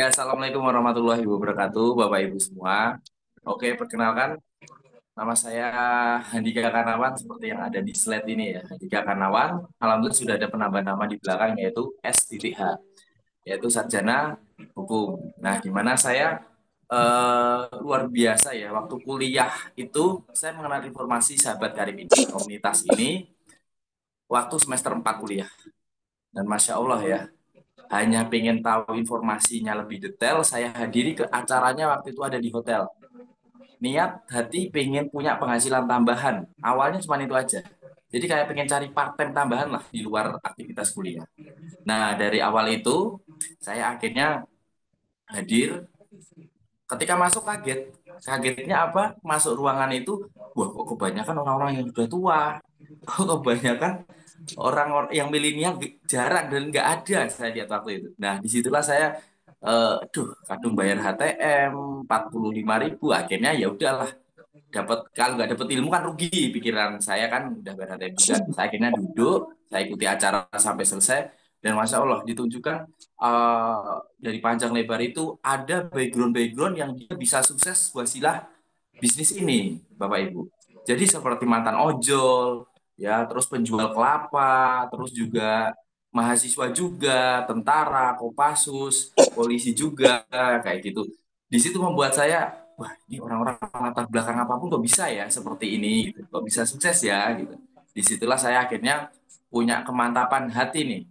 Ya, Assalamualaikum warahmatullahi wabarakatuh, Bapak Ibu semua. Oke, perkenalkan, nama saya Handika Karnawan, seperti yang ada di slide ini ya. Handika Karnawan, alhamdulillah sudah ada penambahan nama di belakang, yaitu S.H, yaitu Sarjana Hukum. Nah, di mana saya luar biasa ya, waktu kuliah itu saya mengenal informasi Sahabat Karib ini, komunitas ini, waktu semester 4 kuliah. Dan Masya Allah ya, hanya pengen tahu informasinya lebih detail, saya hadiri ke acaranya waktu itu ada di hotel. Niat hati pengen punya penghasilan tambahan. Awalnya cuma itu aja. Jadi kayak pengen cari part-time tambahan lah di luar aktivitas kuliah. Nah, dari awal itu, saya akhirnya hadir. Ketika masuk kaget. Kagetnya apa? Masuk ruangan itu, wah kok kebanyakan orang-orang yang sudah tua. Kok kebanyakan orang-orang yang milenial jarang dan nggak ada saya lihat waktu itu. Nah, disitulah saya, kadung bayar HTM 45.000, akhirnya ya udahlah, dapat kalau nggak dapat ilmu kan rugi, pikiran saya kan udah bayar HTM juga. Saya akhirnya duduk, saya ikuti acara sampai selesai, dan Masya Allah ditunjukkan, dari panjang lebar itu ada background-background yang dia bisa sukses wasilah bisnis ini, Bapak Ibu. Jadi seperti mantan ojol, ya, terus penjual kelapa, terus juga mahasiswa juga, tentara, Kopassus, polisi juga, kayak gitu. Di situ membuat saya, wah ini orang-orang latar belakang apapun kok bisa ya seperti ini, gitu. Kok bisa sukses ya, gitu. Disitulah saya akhirnya punya kemantapan hati nih,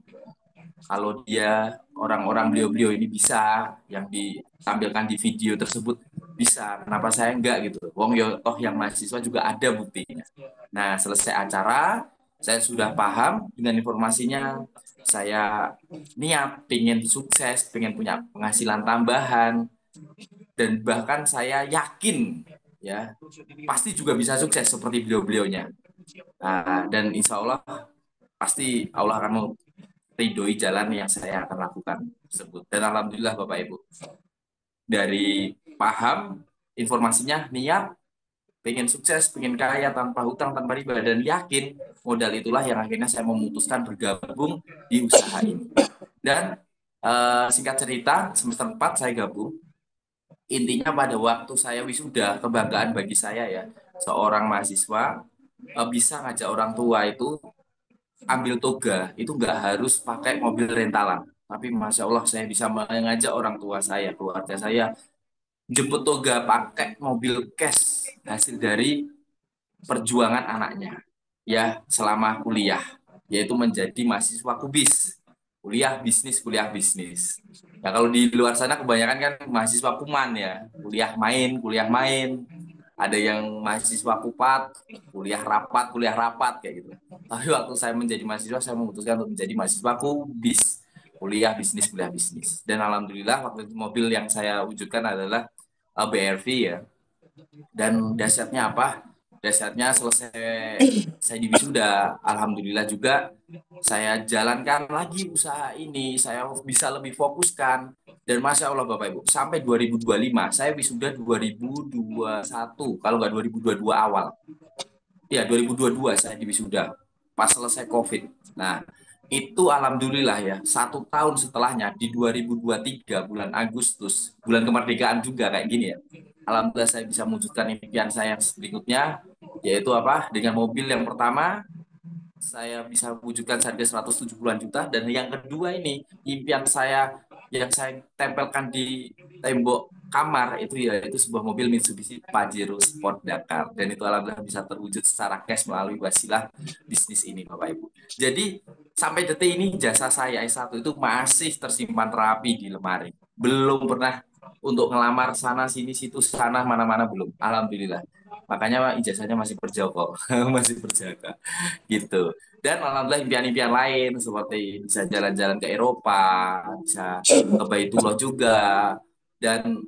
kalau dia orang-orang beliau-beliau ini bisa, yang ditampilkan di video tersebut bisa, kenapa saya enggak gitu. Wong yo toh yang mahasiswa juga ada buktinya. Nah, selesai acara, saya sudah paham dengan informasinya. Saya niat pengen sukses, pengen punya penghasilan tambahan, dan bahkan saya yakin ya pasti juga bisa sukses seperti beliau-beliaunya. Nah, dan insya Allah pasti Allah akan ridhoi jalan yang saya akan lakukan tersebut. Dan alhamdulillah Bapak Ibu, dari paham informasinya, niat, pengen sukses, pengen kaya tanpa hutang, tanpa riba, dan yakin modal itulah yang akhirnya saya memutuskan bergabung di usaha ini. Dan singkat cerita, semester 4 saya gabung. Intinya pada waktu saya wisuda, kebanggaan bagi saya ya, seorang mahasiswa bisa ngajak orang tua itu ambil toga, itu nggak harus pakai mobil rentalan. Tapi Masya Allah saya bisa mengajak orang tua saya, keluarga saya, jemput toga pakai mobil cash hasil dari perjuangan anaknya. Ya, selama kuliah, yaitu menjadi mahasiswa kubis. Kuliah bisnis. Ya kalau di luar sana kebanyakan kan mahasiswa kuman ya, kuliah main. Ada yang mahasiswa kupat, kuliah rapat kayak gitu. Tapi waktu saya menjadi mahasiswa, saya memutuskan untuk menjadi mahasiswa kubis, kuliah bisnis. Dan alhamdulillah waktu itu mobil yang saya wujudkan adalah BRV ya. Dan dahsyatnya apa? Dahsyatnya selesai saya di wisuda, alhamdulillah juga saya jalankan lagi usaha ini, saya bisa lebih fokuskan. Dan Masya Allah Bapak Ibu, sampai 2025, saya wisuda 2021, kalau nggak 2022 awal. Ya, 2022 saya di wisuda, pas selesai COVID. Nah, itu alhamdulillah ya, 1 tahun setelahnya, di 2023, bulan Agustus, bulan kemerdekaan juga kayak gini ya. Alhamdulillah saya bisa mewujudkan impian saya yang berikutnya, yaitu apa? Dengan mobil yang pertama, saya bisa wujudkan harga 170-an juta, dan yang kedua ini impian saya yang saya tempelkan di tembok kamar itu, yaitu sebuah mobil Mitsubishi Pajero Sport Dakar, dan itu alhamdulillah bisa terwujud secara cash melalui wasilah bisnis ini Bapak Ibu. Jadi sampai detik ini jasa saya S1 itu masih tersimpan rapi di lemari, belum pernah untuk ngelamar sana sini situ sana mana-mana, belum, alhamdulillah. Makanya ijazahnya masih berjoko, masih berjaga gitu. Dan alhamdulillah impian-impian lain seperti bisa jalan-jalan ke Eropa, bisa ke Baitullah juga, dan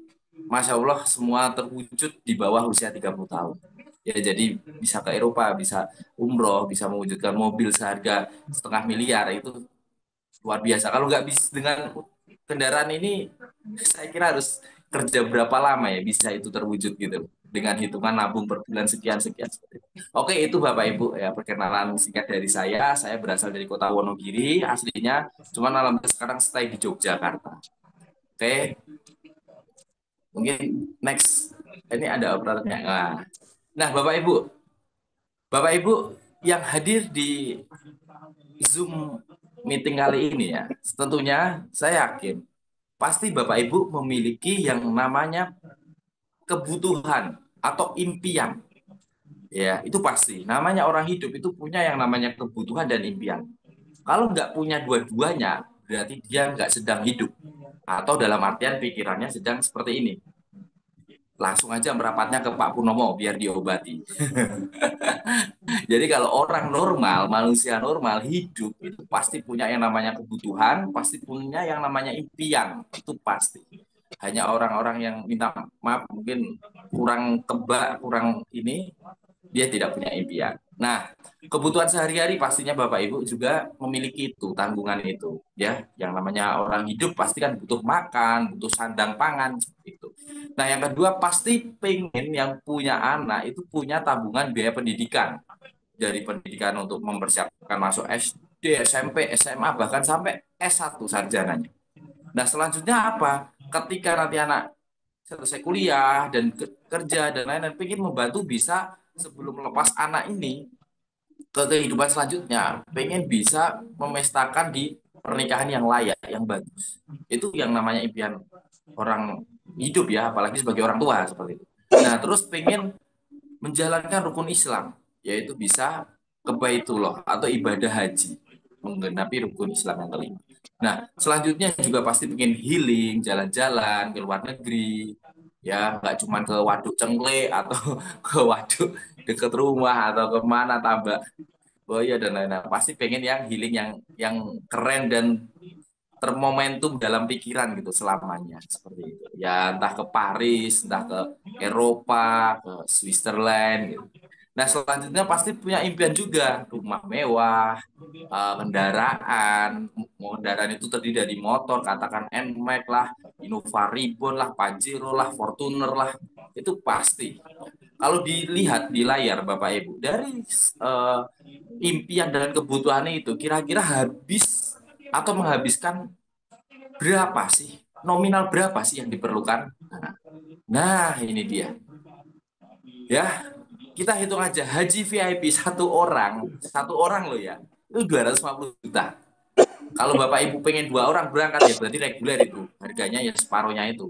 Masya Allah semua terwujud di bawah usia 30 tahun. Ya, jadi bisa ke Eropa, bisa umroh, bisa mewujudkan mobil seharga 500 000 000, itu luar biasa. Kalau nggak bisa dengan kendaraan ini, saya kira harus kerja berapa lama ya bisa itu terwujud gitu. Dengan hitungan nabung per bulan sekian-sekian. Oke, itu Bapak Ibu ya perkenalan singkat dari saya. Saya berasal dari kota Wonogiri aslinya, cuman alhamdulillah sekarang stay di Yogyakarta. Oke, mungkin next. Ini ada operatornya. Nah, Bapak Ibu yang hadir di Zoom meeting kali ini ya, tentunya saya yakin pasti Bapak Ibu memiliki yang namanya kebutuhan atau impian. Ya, itu pasti. Namanya orang hidup itu punya yang namanya kebutuhan dan impian. Kalau nggak punya dua-duanya, berarti dia nggak sedang hidup. Atau dalam artian pikirannya sedang seperti ini. Langsung aja merapatnya ke Pak Purnomo biar diobati. Jadi kalau orang normal, manusia normal hidup itu pasti punya yang namanya kebutuhan, pasti punya yang namanya impian, itu pasti. Hanya orang-orang yang minta maaf mungkin kurang kebak, kurang ini, dia tidak punya impian. Nah, kebutuhan sehari-hari pastinya Bapak Ibu juga memiliki itu, tanggungan itu, ya. Yang namanya orang hidup pasti kan butuh makan, butuh sandang pangan seperti itu. Nah, yang kedua pasti pengen yang punya anak itu punya tabungan biaya pendidikan dari pendidikan untuk mempersiapkan masuk SD, SMP, SMA, bahkan sampai S1 sarjananya. Nah, selanjutnya apa? Ketika nanti anak selesai kuliah dan kerja dan lain-lain, ingin membantu bisa sebelum melepas anak ini ke kehidupan selanjutnya, pengen bisa memestakan di pernikahan yang layak, yang bagus. Itu yang namanya impian orang hidup ya, apalagi sebagai orang tua seperti itu. Nah, terus pengen menjalankan rukun Islam, yaitu bisa ke Baitullah atau ibadah haji, menggenapi rukun Islam yang kelima. Nah, selanjutnya juga pasti pengen healing, jalan-jalan ke luar negeri, ya nggak cuma ke Waduk Cengkle atau ke waduk deket rumah atau kemana tambah oh iya dan lain-lain. Pasti pengen yang healing yang keren dan termomentum dalam pikiran gitu selamanya seperti itu. Ya entah ke Paris, entah ke Eropa, ke Switzerland gitu. Nah, selanjutnya pasti punya impian juga, rumah mewah, kendaraan. Kendaraan itu terdiri dari motor, katakan NMAX lah, Innova Reborn lah, Pajero lah, Fortuner lah, itu pasti. Kalau dilihat di layar Bapak Ibu, dari eh, impian dan kebutuhannya itu kira-kira habis atau menghabiskan berapa sih? Nominal berapa sih yang diperlukan? Nah, ini dia. Ya, kita hitung aja haji VIP satu orang loh ya, itu 250 juta. Kalau Bapak Ibu pengen dua orang berangkat ya berarti reguler itu. Harganya ya separuhnya itu.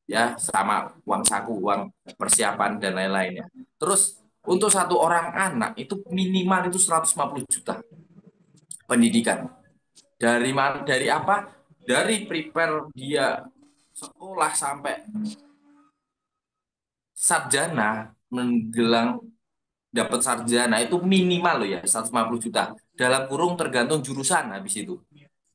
Ya, sama uang saku, uang persiapan dan lain-lainnya. Terus untuk satu orang anak itu minimal itu 150 juta pendidikan. Dari mana? Dari apa? Dari prepare dia sekolah sampai sarjana menjelang dapat sarjana itu minimal loh ya 150 juta. Dalam kurung tergantung jurusan habis itu.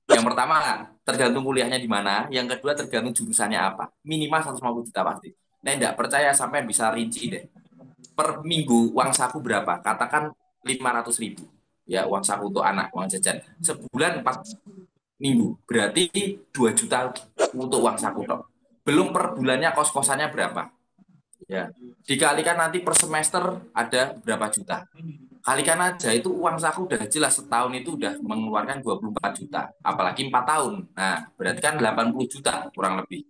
Yang pertama tergantung kuliahnya di mana, yang kedua tergantung jurusannya apa. Minimal 150 juta pasti. Nah, enggak percaya sampai bisa rinci deh. Per minggu uang saku berapa? Katakan 500 ribu. Ya, uang saku untuk anak, uang jajan. Sebulan 4 minggu. Berarti 2 juta untuk uang saku dong. Belum per bulannya kos-kosannya berapa. Ya, dikalikan nanti per semester ada berapa juta. Kalikan aja itu uang saku udah jelas setahun itu udah mengeluarkan 24 juta. Apalagi 4 tahun. Nah, berarti kan 80 juta kurang lebih.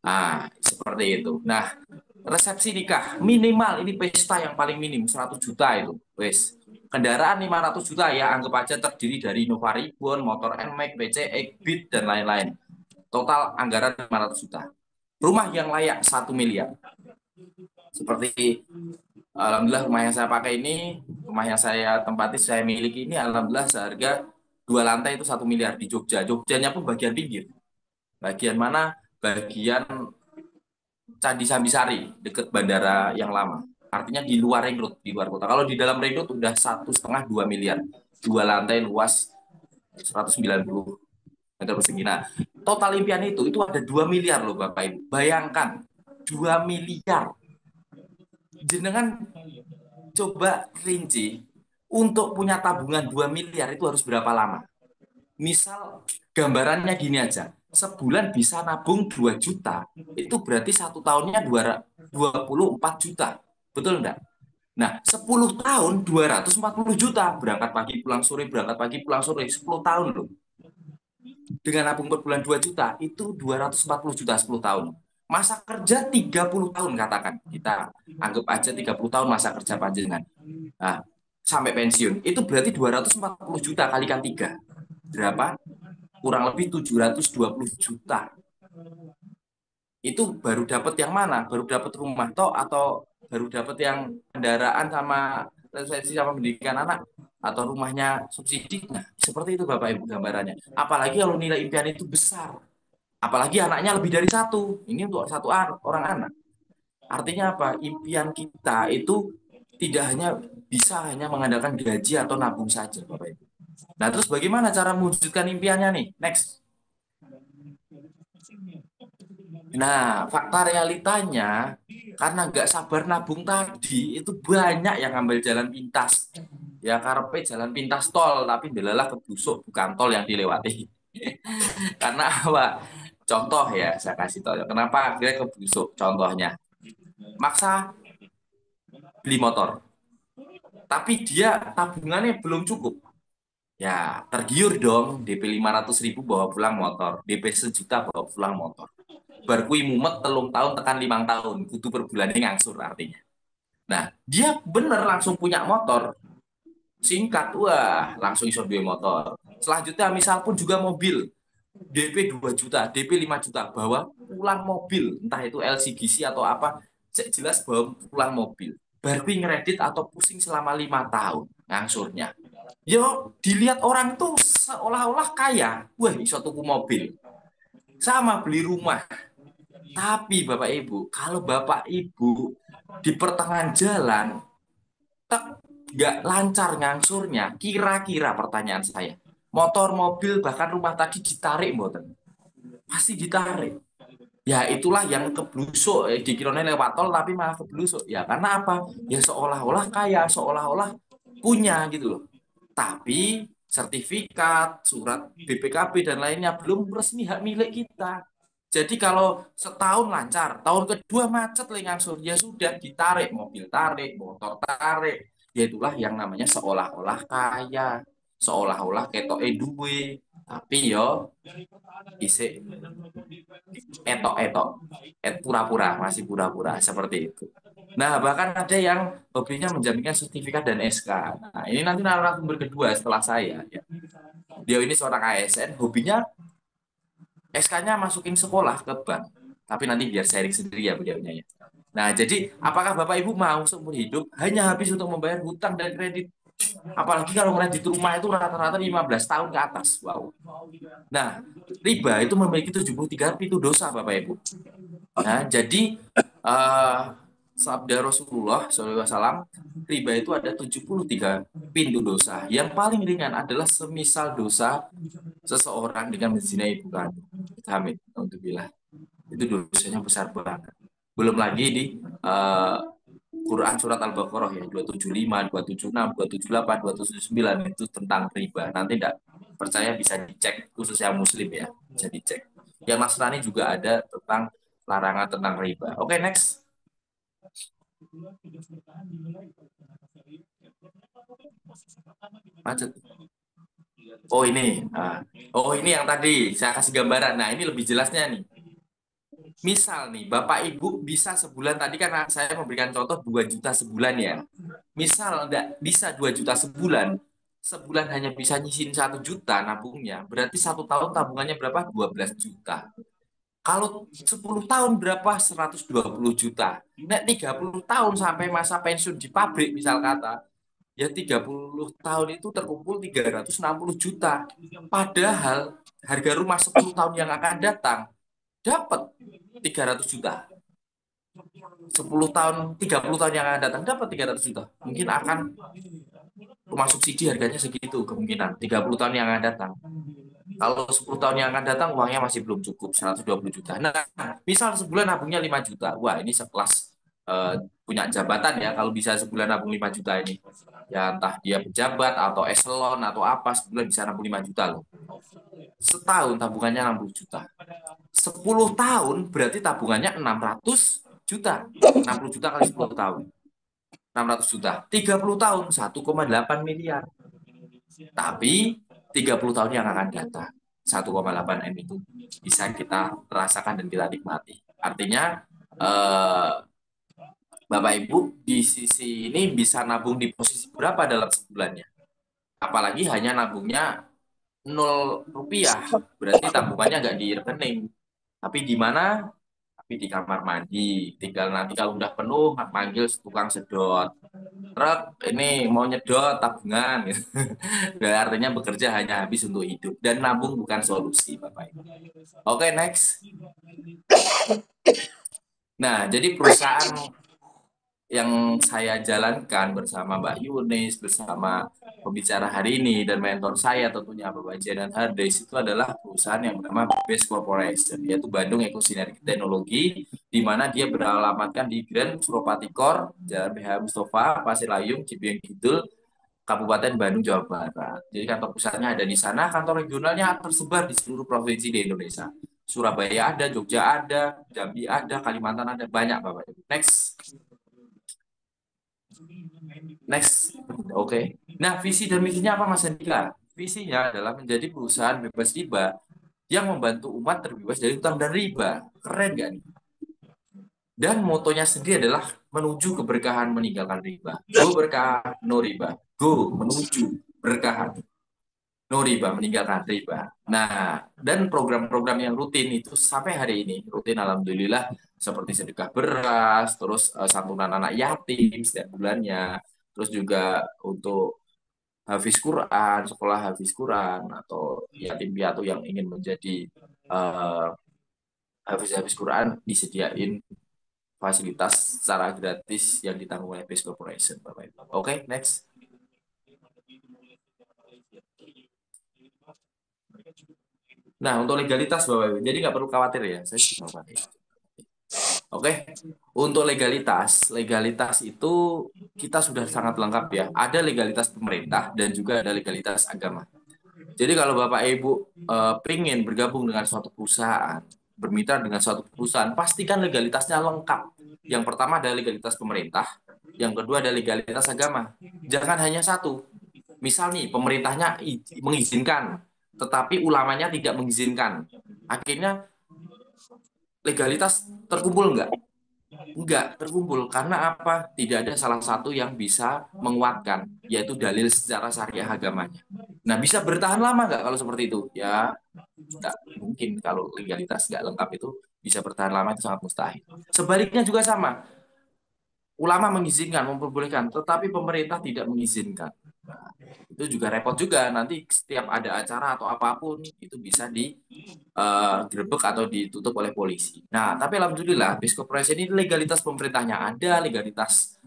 Nah, seperti itu. Nah, resepsi nikah minimal ini pesta yang paling minim 100 juta itu. Wes. Kendaraan 500 juta ya anggap aja terdiri dari Innova Reborn, motor NMAX, PCX, Beat dan lain-lain. Total anggaran 500 juta. Rumah yang layak 1 miliar. Seperti alhamdulillah rumah yang saya pakai ini, rumah yang saya tempati, saya miliki ini, alhamdulillah seharga 2 lantai itu 1 miliar di Jogja. Jogjanya pun bagian pinggir. Bagian mana? Bagian Candi Sambisari, dekat bandara yang lama. Artinya di luar ring road, di luar kota. Kalau di dalam ring road udah 1,5 2 miliar. 2 lantai luas 190 meter persegi. Nah, total impian itu ada 2 miliar loh Bapak Ibu. Bayangkan, 2 miliar. Jenengan coba rinci untuk punya tabungan 2 miliar itu harus berapa lama? Misal gambarannya gini aja, sebulan bisa nabung 2 juta, itu berarti 1 tahunnya 24 juta. Betul enggak? Nah, 10 tahun 240 juta. Berangkat pagi pulang sore, berangkat pagi pulang sore, 10 tahun loh. dengan nabung per bulan 2 juta, itu 240 juta 10 tahun. Masa kerja 30 tahun katakan. Kita anggap aja 30 tahun masa kerja panjenengan. Nah, sampai pensiun. Itu berarti 240 juta kalikan 3. Berapa? Kurang lebih 720 juta. Itu baru dapat yang mana? Baru dapat rumah toh atau baru dapat yang kendaraan sama lisensi sama pendidikan anak atau rumahnya subsidi? Nah, seperti itu Bapak Ibu gambarannya. Apalagi kalau nilai impian itu besar. Apalagi anaknya lebih dari satu. Ini untuk satu orang anak. Artinya apa? Impian kita itu tidak hanya bisa hanya mengandalkan gaji atau nabung saja, Bapak Ibu. Nah, terus bagaimana cara mewujudkan impiannya nih? Next. Nah, fakta realitanya karena nggak sabar nabung tadi itu banyak yang ngambil jalan pintas. Ya karepe jalan pintas tol, tapi delalah kebusuk bukan tol yang dilewati. Karena apa? Contoh ya, saya kasih tahu. Kenapa akhirnya kebusuk? Contohnya, maksa beli motor, tapi dia tabungannya belum cukup. Ya, tergiur dong, DP 500.000 bawa pulang motor, DP 1 juta bawa pulang motor. Barkui mumet telung tahun tekan 5 tahun, kudu per bulan ini ngangsur artinya. Nah, dia bener langsung punya motor, singkat, wah langsung iso duwe motor. Selanjutnya misal pun juga mobil, DP 2 juta, DP 5 juta, bawa pulang mobil, entah itu LCGC atau apa, jelas bawa pulang mobil. Barkui ngeredit atau pusing selama 5 tahun ngangsurnya. Yo, dilihat orang tuh seolah-olah kaya. Wah, iso tuku mobil. Sama beli rumah. Tapi Bapak Ibu, kalau Bapak Ibu di pertengahan jalan tak nggak lancar ngangsurnya, kira-kira pertanyaan saya, motor, mobil, bahkan rumah tadi ditarik mboten? Pasti ditarik. Ya itulah yang keblusuk, dikiranya lewat tol tapi malah keblusuk. Ya karena apa? Ya seolah-olah kaya, seolah-olah punya gitu loh. Tapi sertifikat, surat BPKB dan lainnya belum resmi hak milik kita. Jadi kalau setahun lancar, tahun kedua macet lengangsur, ya sudah ditarik, mobil tarik, motor tarik. Ya itulah yang namanya seolah-olah kaya, seolah-olah ketok duwe. Tapi yo isi etok-etok, pura-pura, masih pura-pura seperti itu. Nah, bahkan ada yang hobinya menjaminkan sertifikat dan SK. Nah, ini nanti narasumber kedua setelah saya. Ya. Dia ini seorang ASN, hobinya SK-nya masukin sekolah ke bank. Tapi nanti biar sharing sendiri ya beliaunya ya. Nah, jadi apakah Bapak Ibu mau seumur hidup hanya habis untuk membayar hutang dan kredit? Apalagi kalau kredit rumah itu rata-rata 15 tahun ke atas. Wow. Nah, riba itu memiliki 73 pintu dosa Bapak Ibu. Nah, jadi sabda Rasulullah SAW, riba itu ada 73 pintu dosa. Yang paling ringan adalah semisal dosa seseorang dengan menzinai ibu kandung. Amit, untuk bilang itu dosanya besar banget. Belum lagi di Quran surat Al-Baqarah ya 275, 276, 278, 279 itu tentang riba. Nanti tidak percaya bisa dicek khusus yang muslim ya, bisa dicek. Yang Nasrani juga ada tentang larangan tentang riba. Oke, next. Macet. Oh ini, oh ini yang tadi saya kasih gambaran. Nah ini lebih jelasnya nih. Misal nih, Bapak Ibu bisa sebulan tadi kan saya memberikan contoh 2 juta sebulan ya. Misal enggak bisa 2 juta sebulan, sebulan hanya bisa nyisin 1 juta nabungnya, berarti 1 tahun tabungannya berapa? 12 juta. Kalau 10 tahun berapa? 120 juta. Nek 30 tahun sampai masa pensiun di pabrik misal kata, ya 30 tahun itu terkumpul 360 juta. Padahal harga rumah 10 tahun yang akan datang dapat 300 juta. 10 tahun, 30 tahun yang akan datang dapat 300 juta. Mungkin akan rumah subsidi harganya segitu kemungkinan 30 tahun yang akan datang. Kalau 10 tahun yang akan datang uangnya masih belum cukup 120 juta. Nah, misal sebulan nabungnya 5 juta. Wah, ini sekelas punya jabatan ya kalau bisa sebulan nabung 5 juta ini. Ya entah dia pejabat atau eselon atau apa sebulan bisa nabung 5 juta loh. Setahun tabungannya 60 juta. 10 tahun berarti tabungannya 600 juta. 60 juta kali 10 tahun. 600 juta. 30 tahun 1,8 miliar. Tapi 30 tahun yang akan datang. 1,8 M itu bisa kita rasakan dan kita nikmati. Artinya eh, Bapak Ibu di sisi ini bisa nabung di posisi berapa dalam sebulannya? Apalagi hanya nabungnya 0 rupiah, berarti tabungannya nggak di rekening. Tapi di mana? Tapi di kamar mandi. Tinggal nanti kalau udah penuh, manggil tukang sedot. Truk, ini mau nyedot tabungan. Dan artinya bekerja hanya habis untuk hidup. Dan nabung bukan solusi, Bapak Ibu. Oke, next. Nah, jadi perusahaan yang saya jalankan bersama Mbak Yunis, bersama pembicara hari ini, dan mentor saya tentunya Bapak Jenan Hardes, itu adalah perusahaan yang bernama Best Corporation, yaitu Bandung Eko Sinergi Teknologi, di mana dia beralamatkan di Grand Suropati Kor, Jalan BH Mustafa, Pasir Layung, Cibieng Kidul, Kabupaten Bandung, Jawa Barat. Jadi kantor pusatnya ada di sana, kantor regionalnya tersebar di seluruh provinsi di Indonesia. Surabaya ada, Jogja ada, Jambi ada, Kalimantan ada, banyak Bapak Ibu. Next. Next. Oke. Nah, visi dan misinya apa Mas Andika? Visinya adalah menjadi perusahaan bebas riba yang membantu umat terbebas dari utang dan riba. Keren gak nih? Dan motonya sendiri adalah menuju keberkahan meninggalkan riba. Go berkah, no riba. Go menuju berkahan, no riba, meninggalkan riba. Nah, dan program-program yang rutin itu sampai hari ini, rutin alhamdulillah, seperti sedekah beras, terus santunan anak yatim setiap bulannya, terus juga untuk Hafiz Quran, sekolah Hafiz Quran, atau yatim piatu yang ingin menjadi uh, Hafiz Quran, disediain fasilitas secara gratis yang ditanggung oleh Base Corporation, Bapak Ibu. Oke, next. Nah, untuk legalitas Bapak Ibu, jadi nggak perlu khawatir ya, saya sudah khawatir. Oke, untuk legalitas, legalitas itu kita sudah sangat lengkap ya. Ada legalitas pemerintah dan juga ada legalitas agama. Jadi kalau Bapak Ibu pengen bergabung dengan suatu perusahaan, bermitra dengan suatu perusahaan, pastikan legalitasnya lengkap. Yang pertama adalah legalitas pemerintah, yang kedua adalah legalitas agama. Jangan hanya satu. Misal nih, pemerintahnya mengizinkan, tetapi ulamanya tidak mengizinkan. Akhirnya legalitas terkumpul nggak? Enggak terkumpul. Karena apa? Tidak ada salah satu yang bisa menguatkan, yaitu dalil secara syariah agamanya. Nah, bisa bertahan lama nggak kalau seperti itu? Ya, nggak mungkin kalau legalitas nggak lengkap itu bisa bertahan lama, itu sangat mustahil. Sebaliknya juga sama. Ulama mengizinkan, memperbolehkan, tetapi pemerintah tidak mengizinkan. Nah, itu juga repot juga. Nanti setiap ada acara atau apapun, itu bisa digerebek atau ditutup oleh polisi. Nah, tapi alhamdulillah, Biskup Presiden ini legalitas pemerintahnya ada, legalitas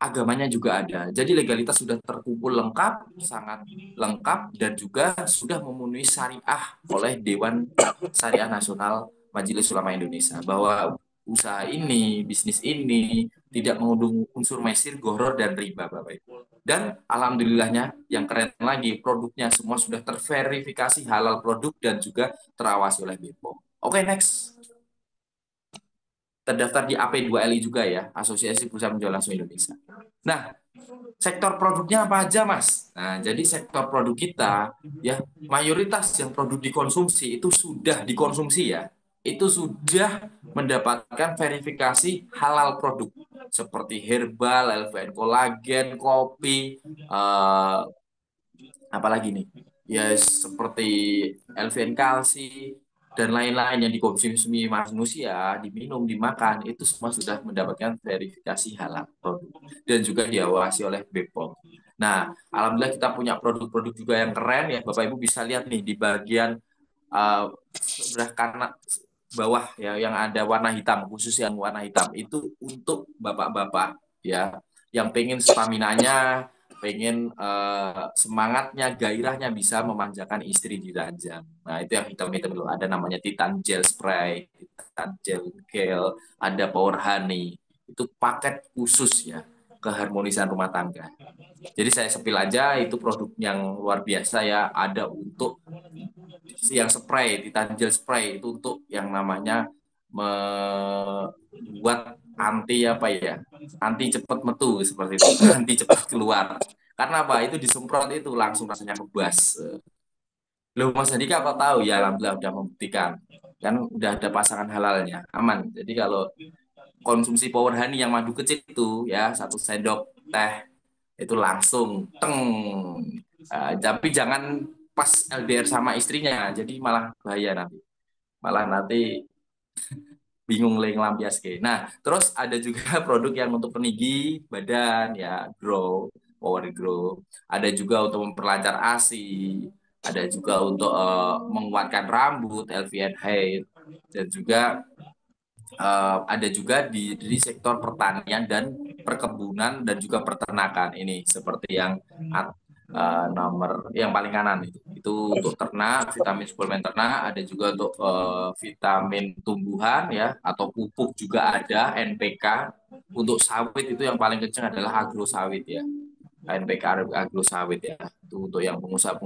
agamanya juga ada. Jadi legalitas sudah terkumpul lengkap, sangat lengkap, dan juga sudah memenuhi syariah oleh Dewan Syariah Nasional Majelis Ulama Indonesia, bahwa usaha ini, bisnis ini tidak mengandung unsur mesir, gharar, dan riba, Bapak Ibu. Dan alhamdulillahnya yang keren lagi, produknya semua sudah terverifikasi halal produk dan juga terawasi oleh BPOM. Oke, next. Terdaftar di AP2LI juga ya, Asosiasi Perusahaan Penjual Langsung Indonesia. Nah, sektor produknya apa aja, Mas? Nah, jadi sektor produk kita ya, mayoritas yang produk dikonsumsi itu sudah dikonsumsi ya. Itu sudah mendapatkan verifikasi halal produk seperti herbal, LVN kolagen, kopi, apalagi nih? Ya seperti LVN kalsi dan lain-lain yang dikonsumsi manusia, diminum, dimakan, itu semua sudah mendapatkan verifikasi halal produk dan juga diawasi oleh BPOM. Nah, alhamdulillah kita punya produk-produk juga yang keren ya. Bapak Ibu bisa lihat nih di bagian sebelah kanan bawah ya yang ada warna hitam, khusus yang warna hitam itu untuk bapak-bapak ya yang pengen staminanya, pengen semangatnya, gairahnya bisa memanjakan istri di ranjang. Nah, itu yang hitam-hitam dulu. Ada namanya Titan Gel Spray, Titan Gel Gel, ada Power Honey. Itu paket khusus ya, keharmonisan rumah tangga. Jadi saya sepil aja, itu produk yang luar biasa ya. Ada untuk yang spray, Titan Gel Spray, itu untuk yang namanya membuat anti apa ya, anti cepat metu seperti itu, anti cepat keluar. Karena apa? Itu disemprot itu langsung rasanya kebas. Loh, Mas Andika kok tahu? Ya, alhamdulillah udah membuktikan. Kan udah ada pasangan halalnya, aman. Jadi kalau konsumsi power honey yang madu kecil itu ya 1 sendok teh itu langsung teng. Tapi jangan pas LDR sama istrinya, jadi malah bahaya nanti. Malah nanti bingung lagi ngelampias ke. Nah, terus ada juga produk yang untuk peninggi badan ya, grow, power grow. Ada juga untuk memperlancar ASI, ada juga untuk menguatkan rambut, LVN hair, dan juga ada juga di sektor pertanian dan perkebunan dan juga peternakan ini seperti yang nomor yang paling kanan itu untuk ternak, vitamin suplemen ternak, ada juga untuk vitamin tumbuhan ya atau pupuk juga ada NPK. Untuk sawit itu yang paling kenceng adalah agro sawit ya, NPK agro sawit ya, itu untuk yang pengusaha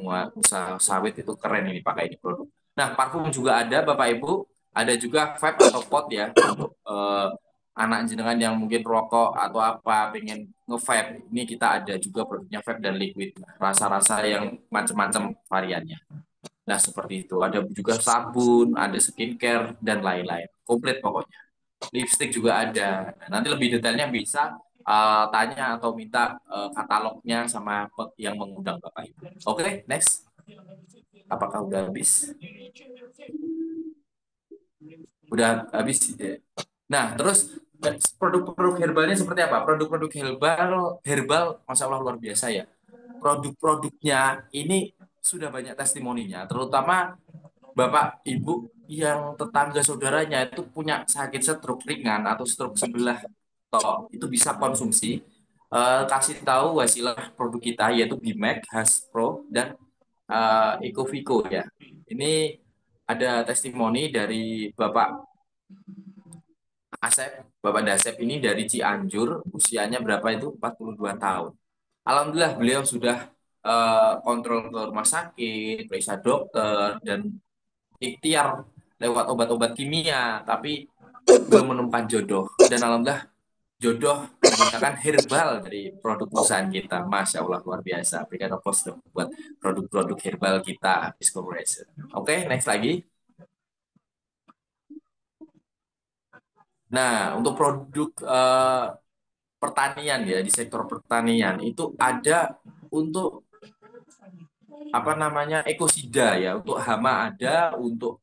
sawit itu keren ini pakai ini produk. Nah, parfum juga ada Bapak Ibu, ada juga vape atau pot ya untuk anak jenengan yang mungkin rokok atau apa pengen nge-vape. Ini kita ada juga produknya vape dan liquid, rasa-rasa yang macam-macam variannya. Nah, seperti itu. Ada juga sabun, ada skincare dan lain-lain. Komplit pokoknya. Lipstick juga ada. Nah, nanti lebih detailnya bisa tanya atau minta katalognya sama yang mengundang Bapak Ibu. Oke, next. Apakah udah habis? Udah habis. Nah, terus produk-produk herbalnya seperti apa? Produk-produk herbal, herbal, Masya Allah luar biasa ya. Produk-produknya ini sudah banyak testimoninya, terutama Bapak Ibu yang tetangga saudaranya itu punya sakit stroke ringan atau stroke sebelah tok, itu bisa konsumsi. Kasih tahu wasilah produk kita yaitu Bimax, Haspro, dan Ecovico ya. Ini ada testimoni dari Bapak Asep, Bapak Dasep ini dari Cianjur, usianya berapa itu? 42 tahun. Alhamdulillah beliau sudah kontrol ke rumah sakit, periksa dokter, dan ikhtiar lewat obat-obat kimia, tapi belum menemukan jodoh. Dan alhamdulillah jodoh menggunakan herbal dari produk perusahaan kita. Masya Allah, luar biasa. Berikan aplaus dong buat produk-produk herbal kita, Hafiz Corporation. Oke, next lagi. Nah, untuk produk pertanian ya, di sektor pertanian itu ada untuk apa namanya ekosida ya, untuk hama ada, untuk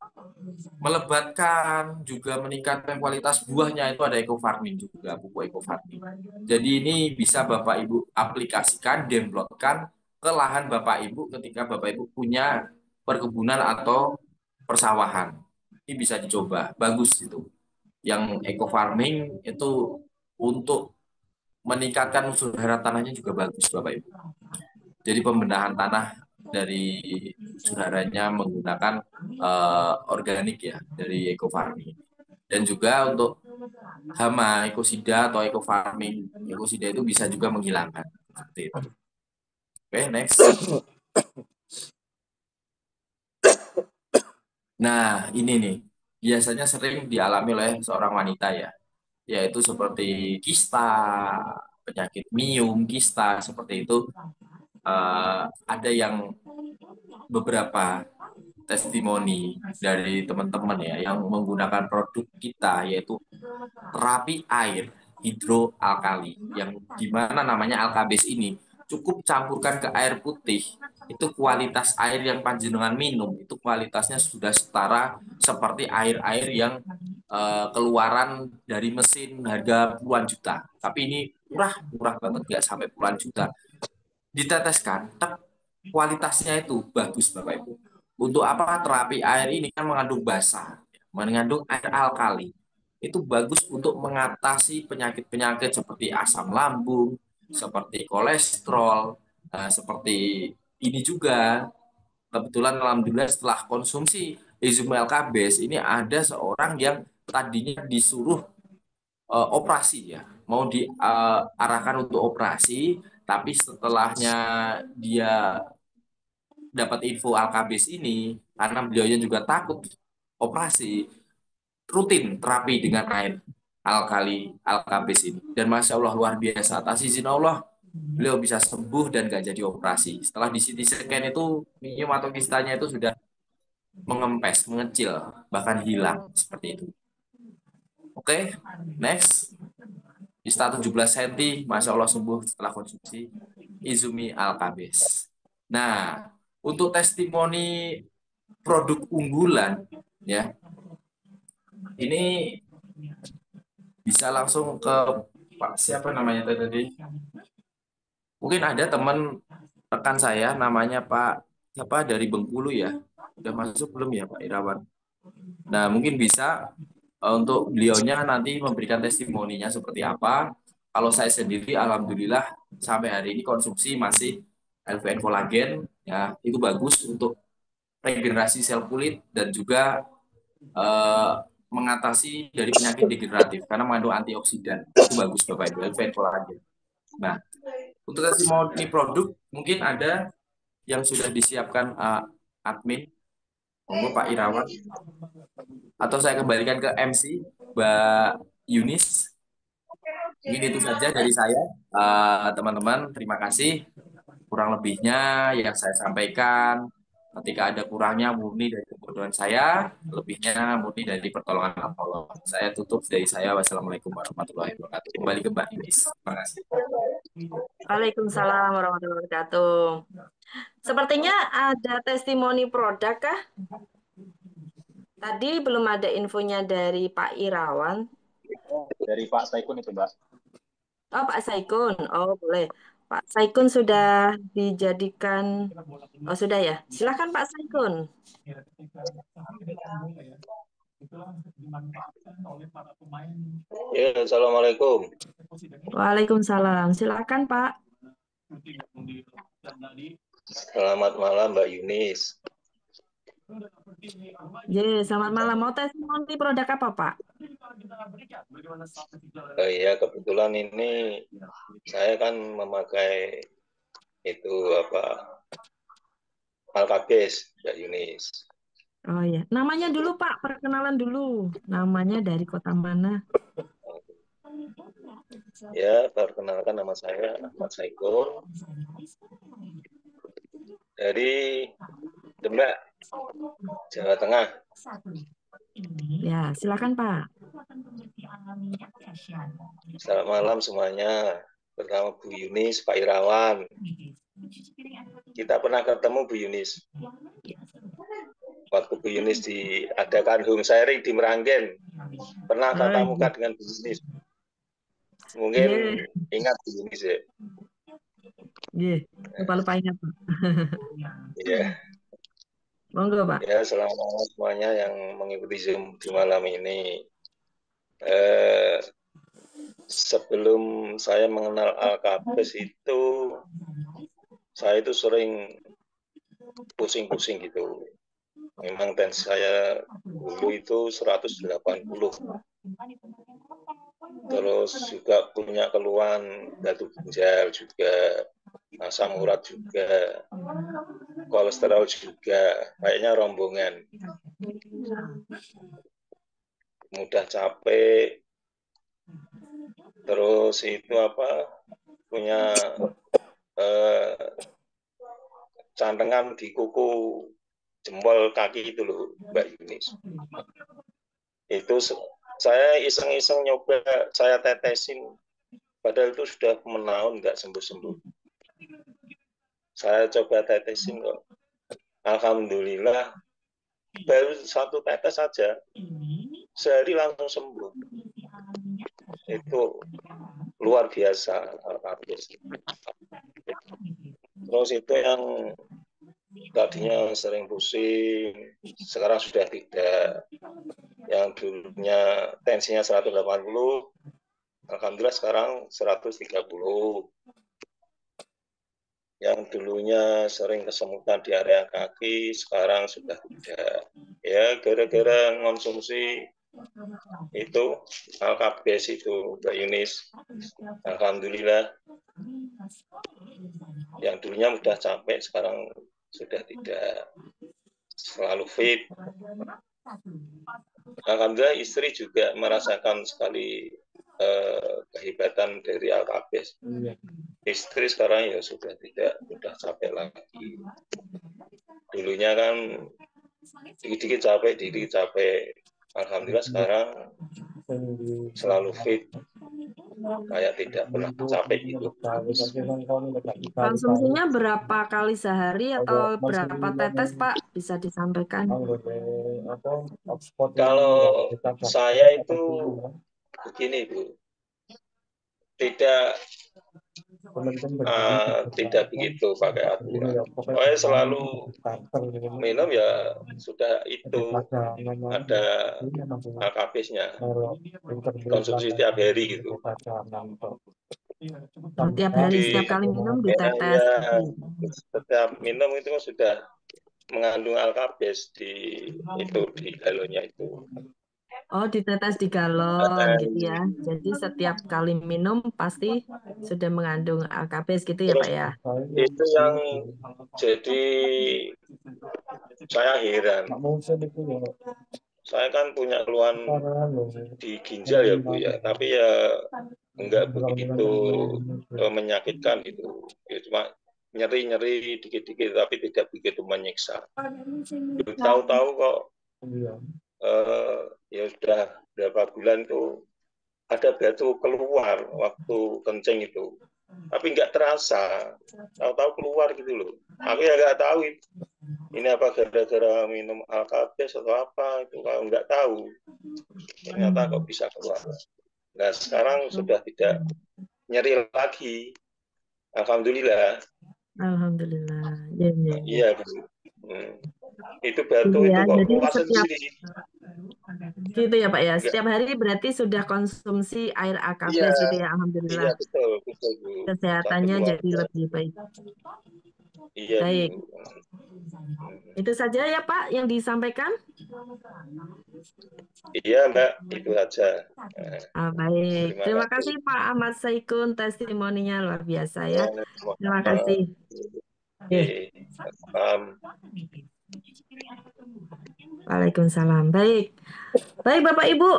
melebatkan juga meningkatkan kualitas buahnya itu ada eco farming juga, pupuk eco farming. Jadi ini bisa Bapak Ibu aplikasikan, downloadkan ke lahan Bapak Ibu ketika Bapak Ibu punya perkebunan atau persawahan. Ini bisa dicoba, bagus itu. Yang eco farming itu untuk meningkatkan unsur hara tanahnya juga bagus Bapak Ibu. Jadi pembenahan tanah dari unsur haranya menggunakan organik ya dari eco farming. Dan juga untuk hama ekosida atau eco farming, ekosida itu bisa juga menghilangkan seperti itu. Oke, next. Nah, ini nih biasanya sering dialami oleh seorang wanita ya, yaitu seperti kista, penyakit miom, kista seperti itu. Ada yang beberapa testimoni dari teman-teman ya yang menggunakan produk kita yaitu terapi air hidroalkali yang dimana namanya alkabes ini cukup campurkan ke air putih, itu kualitas air yang panjenengan minum itu kualitasnya sudah setara seperti air-air yang keluaran dari mesin harga puluhan juta, tapi ini murah murah banget nggak sampai puluhan juta, diteteskan kualitasnya itu bagus Bapak Ibu. Untuk apa terapi air ini kan mengandung basa, mengandung air alkali. Itu bagus untuk mengatasi penyakit-penyakit seperti asam lambung, seperti kolesterol, seperti ini juga. Kebetulan alhamdulillah setelah konsumsi Izumel Kabes ini ada seorang yang tadinya disuruh operasi ya, mau diarahkan untuk operasi, tapi setelahnya dia dapat info Alkabis ini, karena beliaunya juga takut operasi, rutin terapi dengan air alkali Alkabis ini. Dan Masya Allah luar biasa, atas izin Allah beliau bisa sembuh dan gak jadi operasi. Setelah di CT scan itu minum atau kistanya itu sudah mengempes, mengecil, bahkan hilang seperti itu. Oke, next. Kista 17 cm, Masya Allah sembuh setelah konsumsi Izumi Alkabes. Nah, untuk testimoni produk unggulan, ya, ini bisa langsung ke Pak siapa namanya tadi? Mungkin ada teman rekan saya namanya Pak siapa dari Bengkulu ya. Udah masuk belum ya Pak Irawan? Nah, mungkin bisa untuk beliaunya nanti memberikan testimoninya seperti apa. Kalau saya sendiri, alhamdulillah sampai hari ini konsumsi masih LVN kolagen, ya itu bagus untuk regenerasi sel kulit dan juga eh, mengatasi dari penyakit degeneratif karena mengandung antioksidan. Itu bagus Bapak Ibu, LVN kolagen. Nah, untuk testimoni produk mungkin ada yang sudah disiapkan admin, monggo Pak Irawan, atau saya kembalikan ke MC Mbak Yunis. Mungkin itu saja dari saya. Teman-teman, terima kasih. Kurang lebihnya yang saya sampaikan. Ketika ada kurangnya murni dari kebodohan saya, lebihnya murni dari pertolongan Allah. Saya tutup dari saya. Wassalamualaikum warahmatullahi wabarakatuh. Kembali ke Mbak Yunis. Terima kasih. Waalaikumsalam warahmatullahi wabarakatuh. Sepertinya ada testimoni produk kah? Tadi belum ada infonya dari Pak Irawan. Dari Pak Saikun itu, Mbak. Oh, Pak Saikun. Oh, boleh. Pak Saikun sudah dijadikan. Oh, sudah ya. Silakan Pak Saikun. Ya, Assalamualaikum. Waalaikumsalam. Silakan Pak. Selamat malam, Mbak Yunis. Selamat malam. Mau testimoni produk apa, Pak? Ya, kebetulan ini saya kan memakai itu apa Alkabes, Mbak Yunis. Oh ya, namanya dulu Pak, perkenalan dulu. Namanya dari kota mana? Ya, perkenalkan nama saya Ahmad Saikul dari Demak, Jawa Tengah. Ya, silakan Pak. Selamat malam semuanya. Pertama Bu Yunis, Pak Irawan. Kita pernah ketemu Bu Yunis. Waktu Bu Yunis diadakan home sharing di Meranggen. Pernah tatap muka dengan Bu Yunis. Mungkin ingat Bu Yunis ya. Iya, lupa-lupa ingat Pak. Iya. Monggo Pak. Ya, selamat malam semuanya yang mengikuti Zoom di malam ini. Sebelum saya mengenal Alkabes itu, saya itu sering pusing-pusing gitu. Memang tensi saya dulu itu 180. Terus juga punya keluhan batu ginjal juga, asam urat juga, kolesterol juga, kayaknya rombongan. Mudah capek, terus itu apa, punya cantengan di kuku jempol kaki itu loh, Mbak Yunis. Itu saya iseng-iseng nyoba, saya tetesin, padahal itu sudah menahun nggak sembuh-sembuh. Saya coba tetesin kok. Alhamdulillah, baru satu tetes saja, sehari langsung sembuh. Itu luar biasa. Terus itu yang tadinya sering pusing, sekarang sudah tidak. Yang dulunya tensinya 180, alhamdulillah sekarang 130. Yang dulunya sering kesemutan di area kaki, sekarang sudah tidak. Ya, gara-gara konsumsi itu Alkabes itu, Mbak Yunis. Alhamdulillah. Yang dulunya mudah capek, sekarang sudah tidak, selalu fit. Alhamdulillah istri juga merasakan sekali kehebatan dari Alkabes. istri sekarang ya sudah capek lagi. Dulunya kan dikit-dikit capek. Alhamdulillah sekarang selalu fit, kayak tidak pernah capek gitu. Konsumsinya berapa kali sehari atau berapa tetes, Pak? Bisa disampaikan. Kalau saya itu begini, Bu, tidak begitu pakai aturan. Saya selalu minum ya sudah itu ada AKB-nya, konsumsi setiap hari gitu. Tiap hari, Di setiap kali minum ditetes. ya, setiap minum itu sudah mengandung alkabes di galonnya itu. Oh, ditetes di galon gitu ya. Jadi setiap kali minum pasti sudah mengandung alkabes gitu ya, Terus Pak ya. itu yang jadi saya heran. Saya kan punya keluhan di ginjal ya Bu ya, tapi ya enggak begitu menyakitkan gitu. Ya, cuma nyeri-nyeri dikit-dikit tapi tidak begitu menyiksa. Tahu-tahu kok ya sudah berapa bulan tuh ada batu keluar waktu kencing itu, tapi nggak terasa, tahu-tahu keluar gitu loh. Aku ya nggak tahu ini apa gara-gara minum alkabes atau apa, itu kalau nggak tahu ternyata kok bisa keluar. Nah sekarang sudah tidak nyeri lagi, alhamdulillah. Alhamdulillah. Ya, ya, ya. Iya Bu. Itu batu Iya, itu kok jadi keluar setiap sendiri. gitu ya, Pak ya. Nggak. Setiap hari berarti sudah konsumsi air Iya, AKBS gitu ya. iya Alhamdulillah. betul Bu. Satu Kesehatannya jadi keluarga. lebih baik. Iya Baik. Bu. Itu saja ya, Pak, yang disampaikan. Iya Mbak, itu saja. Baik. Terima kasih Pak Ahmad Saikun, testimoninya luar biasa ya. Terima kasih. Waalaikumsalam. Baik. Baik Bapak Ibu,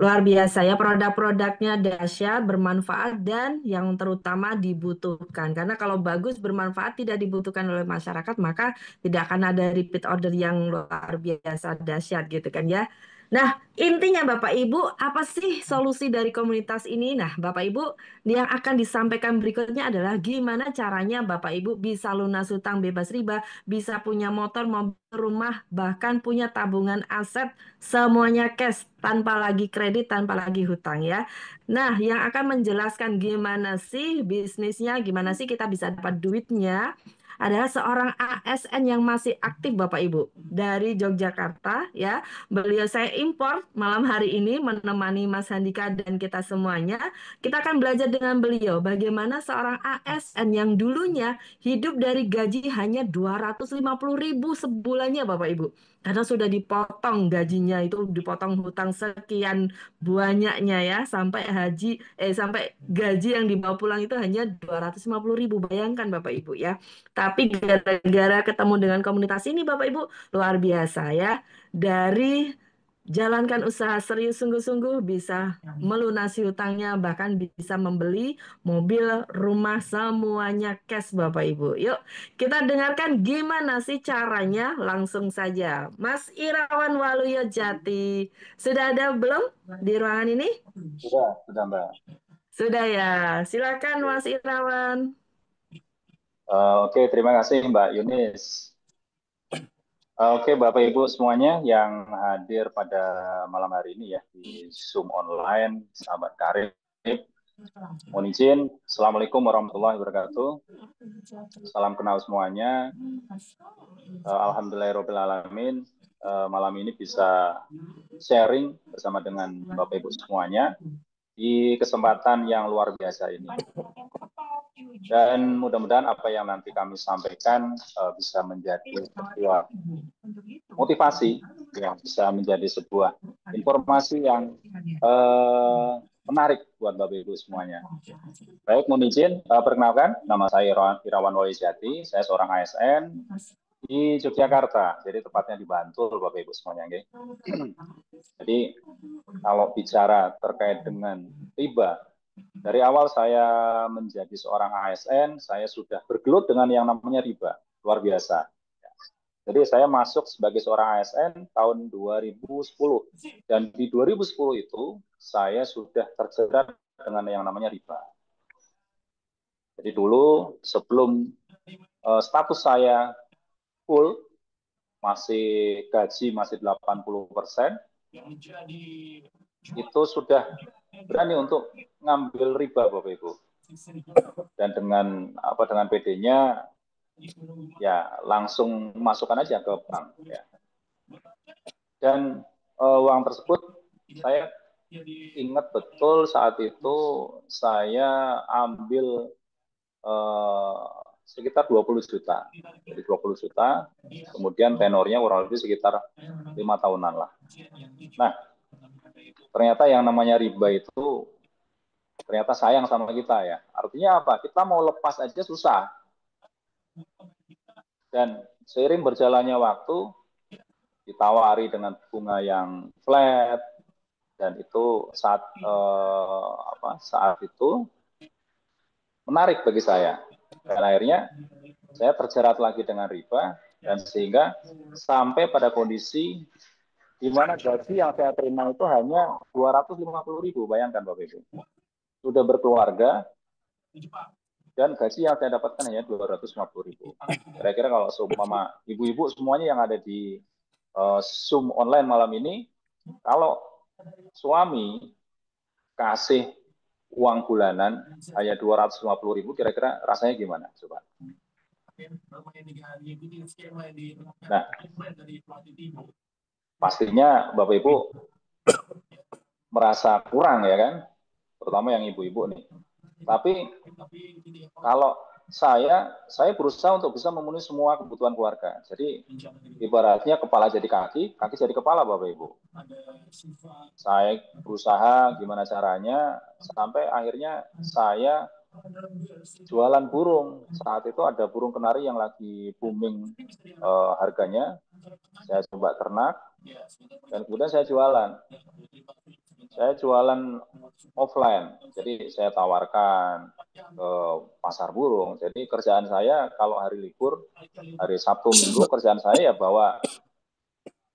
luar biasa ya, produk-produknya dahsyat, bermanfaat dan yang terutama dibutuhkan. Karena kalau bagus, bermanfaat, tidak dibutuhkan oleh masyarakat, maka tidak akan ada repeat order yang luar biasa dahsyat gitu kan ya. Nah, intinya Bapak Ibu, apa sih solusi dari komunitas ini? Nah, Bapak Ibu, yang akan disampaikan berikutnya adalah gimana caranya Bapak Ibu bisa lunas hutang bebas riba, bisa punya motor, mobil, rumah, bahkan punya tabungan aset, semuanya cash, tanpa lagi kredit, tanpa lagi hutang ya. Nah, yang akan menjelaskan gimana sih bisnisnya, gimana sih kita bisa dapat duitnya, adalah seorang ASN yang masih aktif Bapak Ibu dari Yogyakarta ya. Beliau saya import malam hari ini menemani Mas Handika dan kita semuanya. Kita akan belajar dengan beliau bagaimana seorang ASN yang dulunya hidup dari gaji hanya 250.000 sebulannya Bapak Ibu. Karena sudah dipotong gajinya, itu dipotong hutang sekian banyaknya ya, sampai sampai gaji yang dibawa pulang itu hanya 250.000. Bayangkan Bapak Ibu ya. Tapi gara-gara ketemu dengan komunitas ini Bapak Ibu, luar biasa ya. Dari jalankan usaha serius sungguh-sungguh bisa melunasi hutangnya, bahkan bisa membeli mobil, rumah, semuanya cash Bapak Ibu. Yuk kita dengarkan gimana sih caranya, langsung saja. Mas Irawan Waluyo Jati, sudah ada belum di ruangan ini? Sudah Mbak. Sudah ya, silakan Mas Irawan. Oke, terima kasih Mbak Yunis. Oke, Bapak Ibu semuanya yang hadir pada malam hari ini ya di Zoom online, sahabat karib. Mohon izin, Assalamualaikum warahmatullahi wabarakatuh. Salam kenal semuanya. Alhamdulillahirrahmanirrahim. Malam ini bisa sharing bersama dengan Bapak Ibu semuanya di kesempatan yang luar biasa ini. Dan mudah-mudahan apa yang nanti kami sampaikan bisa menjadi sebuah motivasi, yang bisa menjadi sebuah informasi yang menarik buat Bapak Ibu semuanya. Baik, mohon izin, perkenalkan, nama saya Irawan Waluyo Jati, saya seorang ASN di Yogyakarta, jadi tepatnya di Bantul Bapak Ibu semuanya. Okay? Jadi kalau bicara terkait dengan riba, Dari awal saya menjadi seorang ASN, saya sudah bergelut dengan yang namanya riba, luar biasa. Jadi saya masuk sebagai seorang ASN tahun 2010, dan di 2010 itu saya sudah terjerat dengan yang namanya riba. Jadi dulu sebelum status saya full, masih gaji masih 80%, itu sudah berani untuk ngambil riba, Bapak Ibu. Dan dengan PD-nya ya langsung masukkan aja ke bank ya. Dan uang tersebut saya ingat betul saat itu saya ambil sekitar 20 juta. Jadi 20 juta, kemudian tenornya kurang lebih sekitar 5 tahunan lah. Nah, ternyata yang namanya riba itu ternyata sayang sama kita ya. Artinya apa? Kita mau lepas aja susah. Dan seiring berjalannya waktu, ditawari dengan bunga yang flat, dan itu saat itu menarik bagi saya. Dan akhirnya saya terjerat lagi dengan riba, dan sehingga sampai pada kondisi di mana gaji yang saya terima itu hanya 250.000, bayangkan Bapak Ibu. Sudah berkeluarga, dan gaji yang saya dapatkan hanya 250.000. Kira-kira kalau seumpama ibu-ibu semuanya yang ada di Zoom online malam ini, kalau suami kasih uang bulanan hanya 250.000, kira-kira rasanya gimana? Coba. Nah, pastinya Bapak Ibu merasa kurang ya kan, terutama yang ibu-ibu nih. Tapi kalau saya berusaha untuk bisa memenuhi semua kebutuhan keluarga. Jadi ibaratnya kepala jadi kaki, kaki jadi kepala, Bapak Ibu. Saya berusaha gimana caranya sampai akhirnya saya jualan burung. Saat itu ada burung kenari yang lagi booming harganya. Saya coba ternak dan kemudian saya jualan. Saya jualan offline, jadi saya tawarkan ke pasar burung. Jadi kerjaan saya kalau hari libur, hari Sabtu Minggu, kerjaan saya ya bawa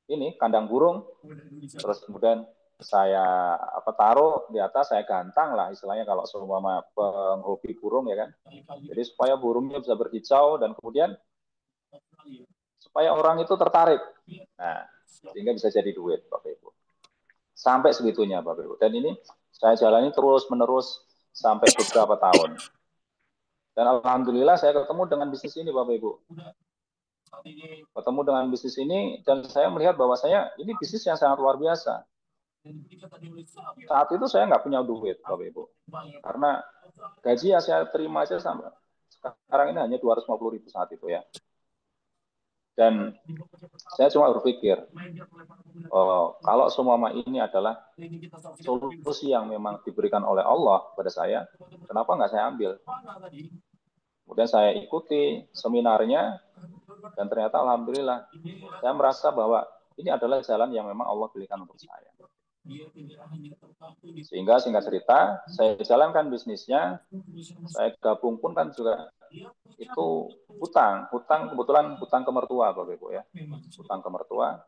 ini kandang burung, terus kemudian saya taruh di atas, saya gantang lah istilahnya kalau seumpama penghobi burung ya kan. Jadi supaya burungnya bisa berkicau dan kemudian supaya orang itu tertarik. Nah, sehingga bisa jadi duit, Bapak Ibu. Sampai segitunya, Bapak Ibu. Dan ini saya jalani terus-menerus sampai beberapa tahun. Dan alhamdulillah saya ketemu dengan bisnis ini, Bapak Ibu. Ketemu dengan bisnis ini dan saya melihat bahwa ini bisnis yang sangat luar biasa. Saat itu saya nggak punya duit, Bapak Ibu. Karena gaji yang saya terima aja sampai sekarang ini hanya 250.000 saat itu ya. Dan saya cuma berpikir, kalau semua ini adalah solusi yang memang diberikan oleh Allah kepada saya, kenapa nggak saya ambil? Kemudian saya ikuti seminarnya, dan ternyata alhamdulillah, saya merasa bahwa ini adalah jalan yang memang Allah berikan untuk saya. Sehingga singkat cerita, saya jalankan bisnisnya, saya gabung pun kan juga itu hutang kebetulan hutang ke mertua, Bapak Ibu ya, hutang ke mertua,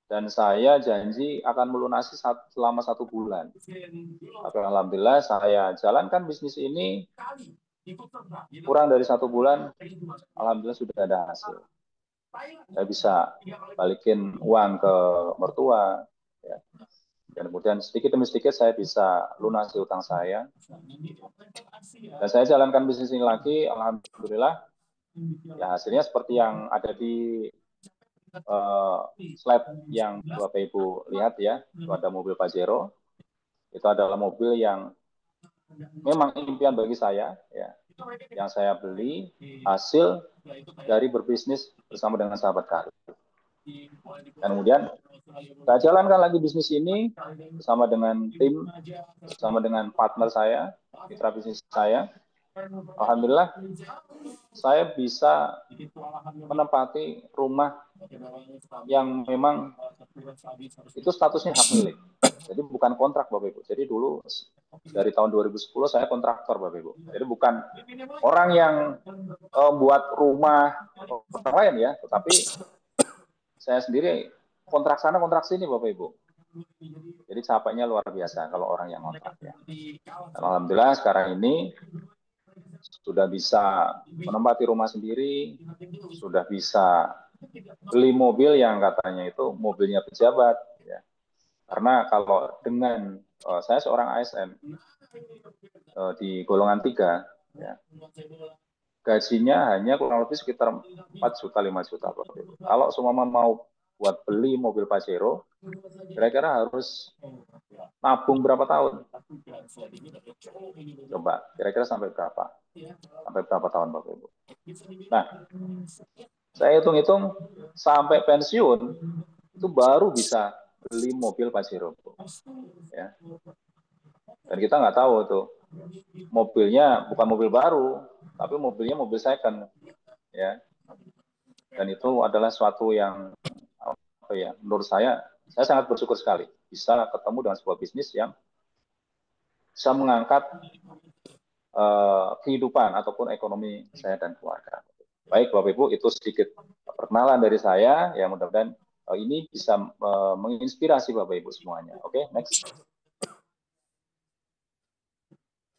dan saya janji akan melunasi selama 1 bulan. Tapi alhamdulillah saya jalankan bisnis ini kurang dari 1 bulan, alhamdulillah sudah ada hasil. Saya bisa balikin uang ke mertua, ya. Dan kemudian sedikit demi sedikit saya bisa lunasi utang saya. Dan saya jalankan bisnis ini lagi, alhamdulillah. Ya hasilnya seperti yang ada di slide yang Bapak Ibu lihat ya. Itu ada mobil Pajero. Itu adalah mobil yang memang impian bagi saya, ya. Yang saya beli hasil dari berbisnis bersama dengan sahabat karib. Dan kemudian saya jalankan lagi bisnis ini bersama dengan tim, bersama dengan partner saya, mitra bisnis saya. Alhamdulillah, saya bisa menempati rumah yang memang itu statusnya hak milik. Jadi bukan kontrak, Bapak Ibu. Jadi dulu dari tahun 2010 saya kontraktor, Bapak Ibu. Jadi bukan orang yang buat rumah orang lain ya, tetapi saya sendiri kontrak sana kontrak sini, Bapak Ibu. Jadi capeknya luar biasa kalau orang yang kontrak ya. Dan alhamdulillah sekarang ini sudah bisa menempati rumah sendiri, sudah bisa beli mobil yang katanya itu mobilnya pejabat ya. Karena kalau dengan saya seorang ASN di golongan 3 ya, gajinya hanya kurang lebih sekitar 4 juta 5 juta. Kalau semua mau buat beli mobil Pajero, kira-kira harus nabung berapa tahun? Coba, kira-kira sampai berapa? Sampai berapa tahun, Bapak Ibu? Nah, saya hitung-hitung sampai pensiun itu baru bisa beli mobil Pajero, ya. Dan kita nggak tahu tuh mobilnya bukan mobil baru, tapi mobilnya mobil second, ya. Dan itu adalah suatu yang apa ya? Menurut saya sangat bersyukur sekali bisa ketemu dengan sebuah bisnis yang bisa mengangkat kehidupan ataupun ekonomi saya dan keluarga. Baik Bapak Ibu, itu sedikit perkenalan dari saya. Ya mudah-mudahan ini bisa menginspirasi Bapak Ibu semuanya. Oke, next.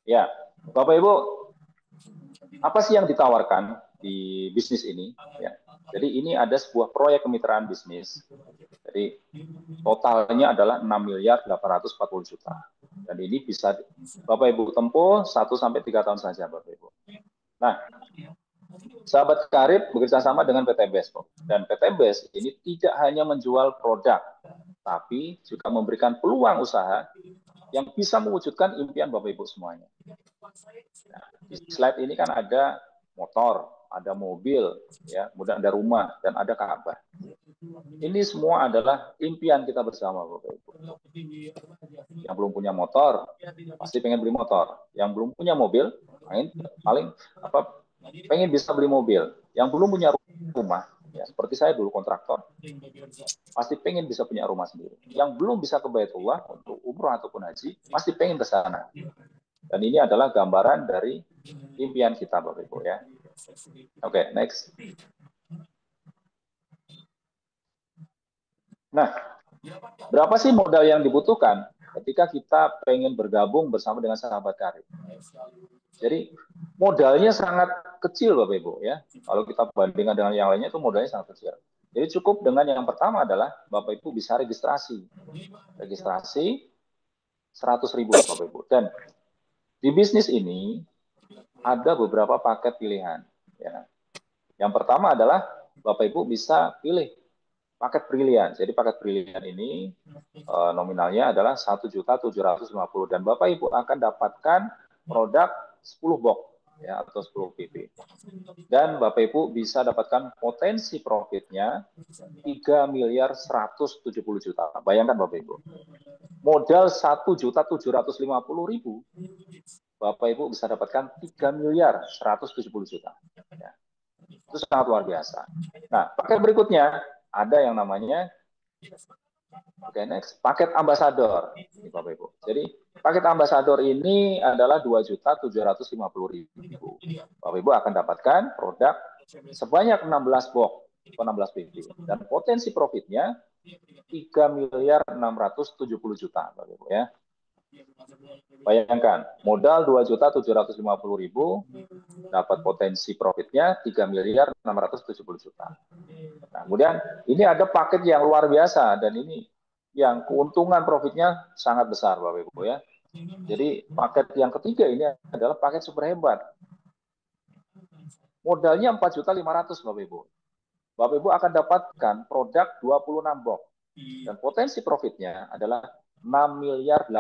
Ya, Bapak Ibu, apa sih yang ditawarkan di bisnis ini? Ya, jadi ini ada sebuah proyek kemitraan bisnis. Jadi totalnya adalah 6.840 juta. Dan ini bisa Bapak Ibu tempuh 1-3 tahun saja Bapak Ibu. Nah, Sahabat Karib bekerja sama dengan PT BES. Dan PT BES ini tidak hanya menjual produk, tapi juga memberikan peluang usaha yang bisa mewujudkan impian Bapak Ibu semuanya. Nah, di slide ini kan ada motor, ada mobil, ya, kemudian ada rumah, dan ada Ka'bah. Ini semua adalah impian kita bersama, Bapak Ibu. Yang belum punya motor, pasti pengen beli motor. Yang belum punya mobil, paling pengen bisa beli mobil. Yang belum punya rumah, ya, seperti saya dulu kontraktor, pasti pengen bisa punya rumah sendiri. Yang belum bisa ke Baitullah untuk umroh ataupun haji, pasti pengen ke sana. Dan ini adalah gambaran dari impian kita, Bapak Ibu ya. Oke, next. Nah, berapa sih modal yang dibutuhkan ketika kita pengen bergabung bersama dengan Sahabat Karib? Jadi modalnya sangat kecil Bapak Ibu ya. Kalau kita bandingkan dengan yang lainnya itu modalnya sangat kecil. Jadi cukup dengan yang pertama adalah Bapak Ibu bisa registrasi. Registrasi 100.000 Bapak Ibu. Dan di bisnis ini ada beberapa paket pilihan. Ya. Yang pertama adalah Bapak Ibu bisa pilih paket brilian. Jadi paket brilian ini nominalnya adalah 1.750.000 dan Bapak Ibu akan dapatkan produk 10 box ya atau 10 PP. Dan Bapak Ibu bisa dapatkan potensi profitnya 3.170 juta. Bayangkan Bapak Ibu. Modal 1.750.000 Bapak Ibu bisa dapatkan 3.170 juta. Ya. Itu sangat luar biasa. Nah, paket berikutnya ada yang namanya next, paket ambasador. Ini Bapak Ibu. Jadi paket ambasador ini adalah 2.750.000. Bapak Ibu akan dapatkan produk sebanyak 16 box atau 16 PP dan potensi profitnya 3.670 juta Bapak Ibu ya. Bayangkan, modal 2.750.000 dapat potensi profitnya 3.670 juta. Nah, kemudian ini ada paket yang luar biasa dan ini yang keuntungan profitnya sangat besar Bapak Ibu ya. Jadi paket yang ketiga ini adalah paket super hebat. Modalnya 4.500.000 Bapak Ibu. Bapak Ibu akan dapatkan produk 26 box dan potensi profitnya adalah 6.840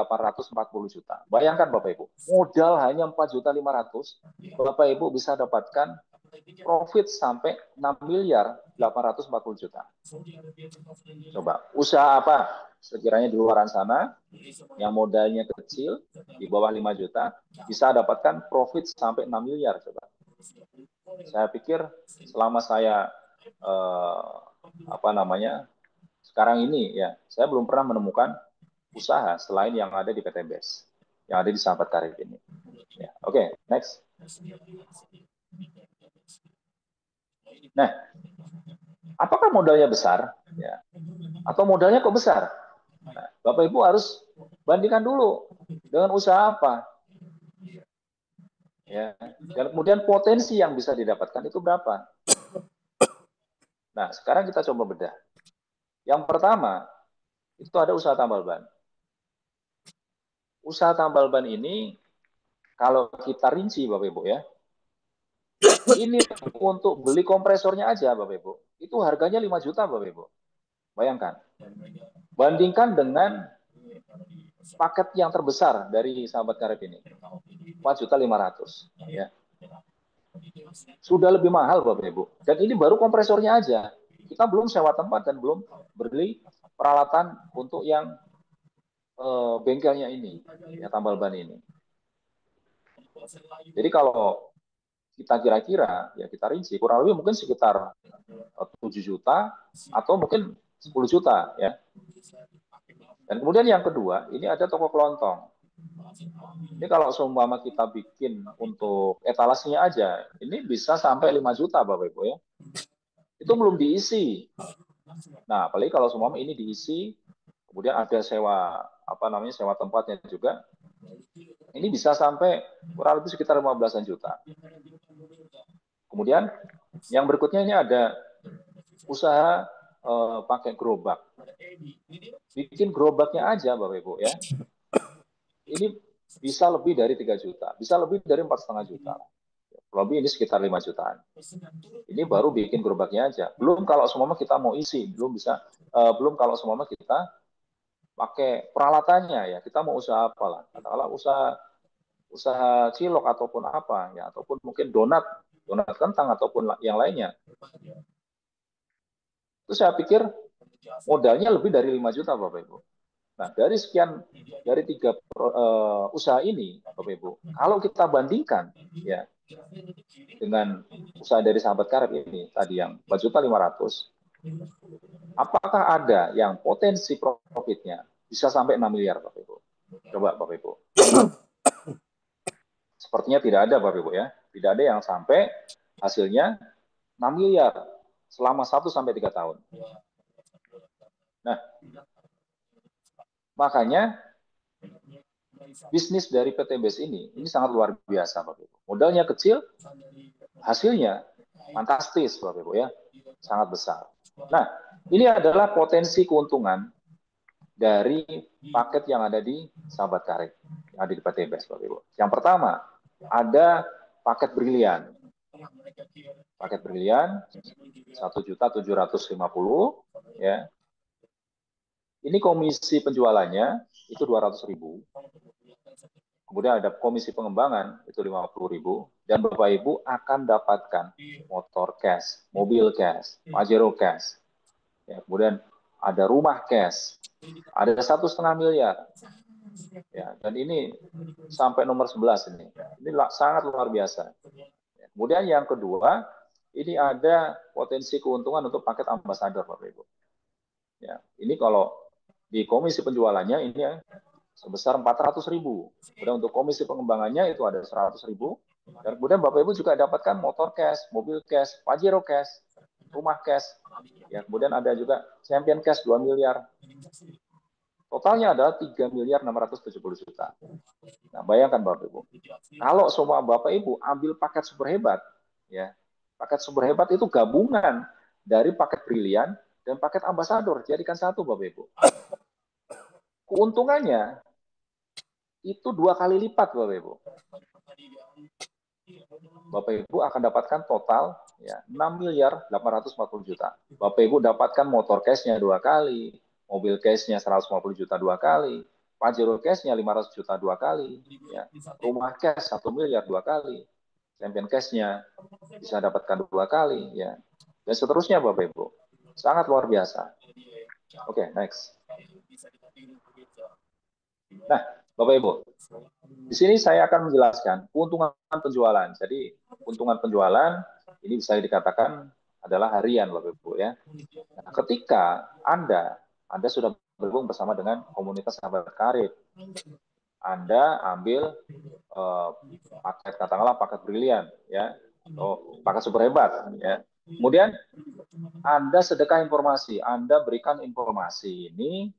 juta. Bayangkan Bapak Ibu, modal hanya 4.500.000, Bapak Ibu bisa dapatkan profit sampai 6.840 juta. Coba, usaha apa sekiranya di luar sana yang modalnya kecil di bawah 5 juta bisa dapatkan profit sampai 6 miliar coba. Saya pikir selama saya sekarang ini ya, saya belum pernah menemukan usaha selain yang ada di PT BES. yang ada di sahabat karib ini. Ya, oke, next. Nah, apakah modalnya besar? Ya. Atau modalnya kok besar? Nah, Bapak Ibu harus bandingkan dulu dengan usaha apa. Ya. Dan kemudian potensi yang bisa didapatkan itu berapa? Nah, sekarang kita coba bedah. Yang pertama, itu ada usaha tambal ban. Usaha tambal ban ini, kalau kita rinci Bapak Ibu ya, ini untuk beli kompresornya aja Bapak Ibu, itu harganya 5 juta Bapak Ibu. Bayangkan. Bandingkan dengan paket yang terbesar dari sahabat karib ini, 4.500.000 ya. Sudah lebih mahal Bapak Ibu. Dan ini baru kompresornya aja. Kita belum sewa tempat dan belum beli peralatan untuk yang bengkelnya ini, ya tambal ban ini. Jadi kalau kita kira-kira, ya kita rinci, kurang lebih mungkin sekitar 7 juta atau mungkin 10 juta ya. Dan kemudian yang kedua, ini ada toko kelontong. Ini kalau seumpama kita bikin untuk etalasenya aja, ini bisa sampai 5 juta Bapak Ibu ya. Itu belum diisi. Nah, apalagi kalau seumpama ini diisi, kemudian ada sewa sewa tempatnya juga. Ini bisa sampai kurang lebih sekitar 15-an juta. Kemudian yang berikutnya ini ada usaha pakai gerobak. Bikin gerobaknya aja Bapak Ibu ya. Ini bisa lebih dari 3 juta, bisa lebih dari 4,5 juta. Lebih ini sekitar 5 jutaan. Ini baru bikin gerobaknya aja. Belum kalau semua kita mau isi, belum kalau semua kita pakai peralatannya ya. Kita mau usaha apalah. Katakanlah usaha cilok ataupun apa ya, ataupun mungkin donat kentang ataupun yang lainnya. Itu saya pikir modalnya lebih dari 5 juta Bapak Ibu. Nah, dari tiga usaha ini Bapak Ibu, kalau kita bandingkan ya dengan usaha dari sahabat karib ini tadi yang 4.500.000, apakah ada yang potensi profitnya bisa sampai 6 miliar Bapak Ibu? Coba Bapak Ibu. Sepertinya tidak ada Bapak Ibu ya. Tidak ada yang sampai hasilnya 6 miliar selama 1 sampai 3 tahun. Nah, makanya bisnis dari PT BES ini sangat luar biasa Bapak Ibu. Modalnya kecil, hasilnya fantastis Bapak Ibu ya. Sangat besar. Nah, ini adalah potensi keuntungan dari paket yang ada di sahabat karib, yang ada di PT BES Bapak Ibu. Yang pertama, ada paket brilian. Paket brilian 1.750.000 ya. Ini komisi penjualannya itu 200.000. Kemudian ada komisi pengembangan itu 50.000 dan Bapak Ibu akan dapatkan motor cash, mobil cash, Pajero cash. Ya, kemudian ada rumah cash. Ada 1,5 miliar. Ya, dan ini sampai nomor 11 ini. Ini sangat luar biasa. Ya, kemudian yang kedua, ini ada potensi keuntungan untuk paket ambasador Bapak Ibu. Ya, ini kalau di komisi penjualannya ini ya, sebesar 400.000. Kemudian untuk komisi pengembangannya itu ada 100.000. Dan kemudian Bapak Ibu juga dapatkan motor cash, mobil cash, Pajero cash, rumah cash. Ya, kemudian ada juga champion cash 2 miliar. Totalnya adalah 3.670.000.000. Nah, bayangkan Bapak Ibu. Kalau semua Bapak Ibu ambil paket super hebat, ya, paket super hebat itu gabungan dari paket brilian dan paket ambasador, jadikan satu Bapak Ibu. Keuntungannya itu 2 kali lipat Bapak Ibu. Bapak Ibu akan dapatkan total ya 6.840.000.000. Bapak Ibu dapatkan motor cash-nya 2 kali, mobil cash-nya 150 juta 2 kali, Pajero cash-nya 500 juta 2 kali, ya. Rumah cash 1 miliar 2 kali, champion cash-nya bisa dapatkan 2 kali, ya. Dan seterusnya Bapak Ibu. Sangat luar biasa. Oke, next. Nah, Bapak Ibu, di sini saya akan menjelaskan keuntungan penjualan. Jadi, keuntungan penjualan ini bisa dikatakan adalah harian, Bapak Ibu ya. Nah, ketika Anda sudah bergabung bersama dengan komunitas sahabat karib, Anda ambil paket, katakanlah paket brilian, ya, atau paket super hebat, ya. Kemudian Anda sedekah informasi, Anda berikan informasi ini,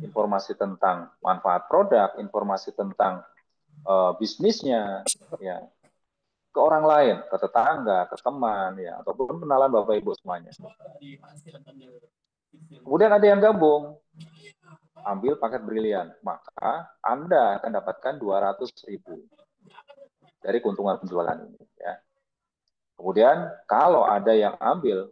informasi tentang manfaat produk, informasi tentang bisnisnya, ya, ke orang lain, ke tetangga, ke teman, ya, ataupun kenalan Bapak Ibu semuanya. Kemudian ada yang gabung, ambil paket brilian, maka Anda akan dapatkan 200.000 dari keuntungan penjualan ini, ya. Kemudian kalau ada yang ambil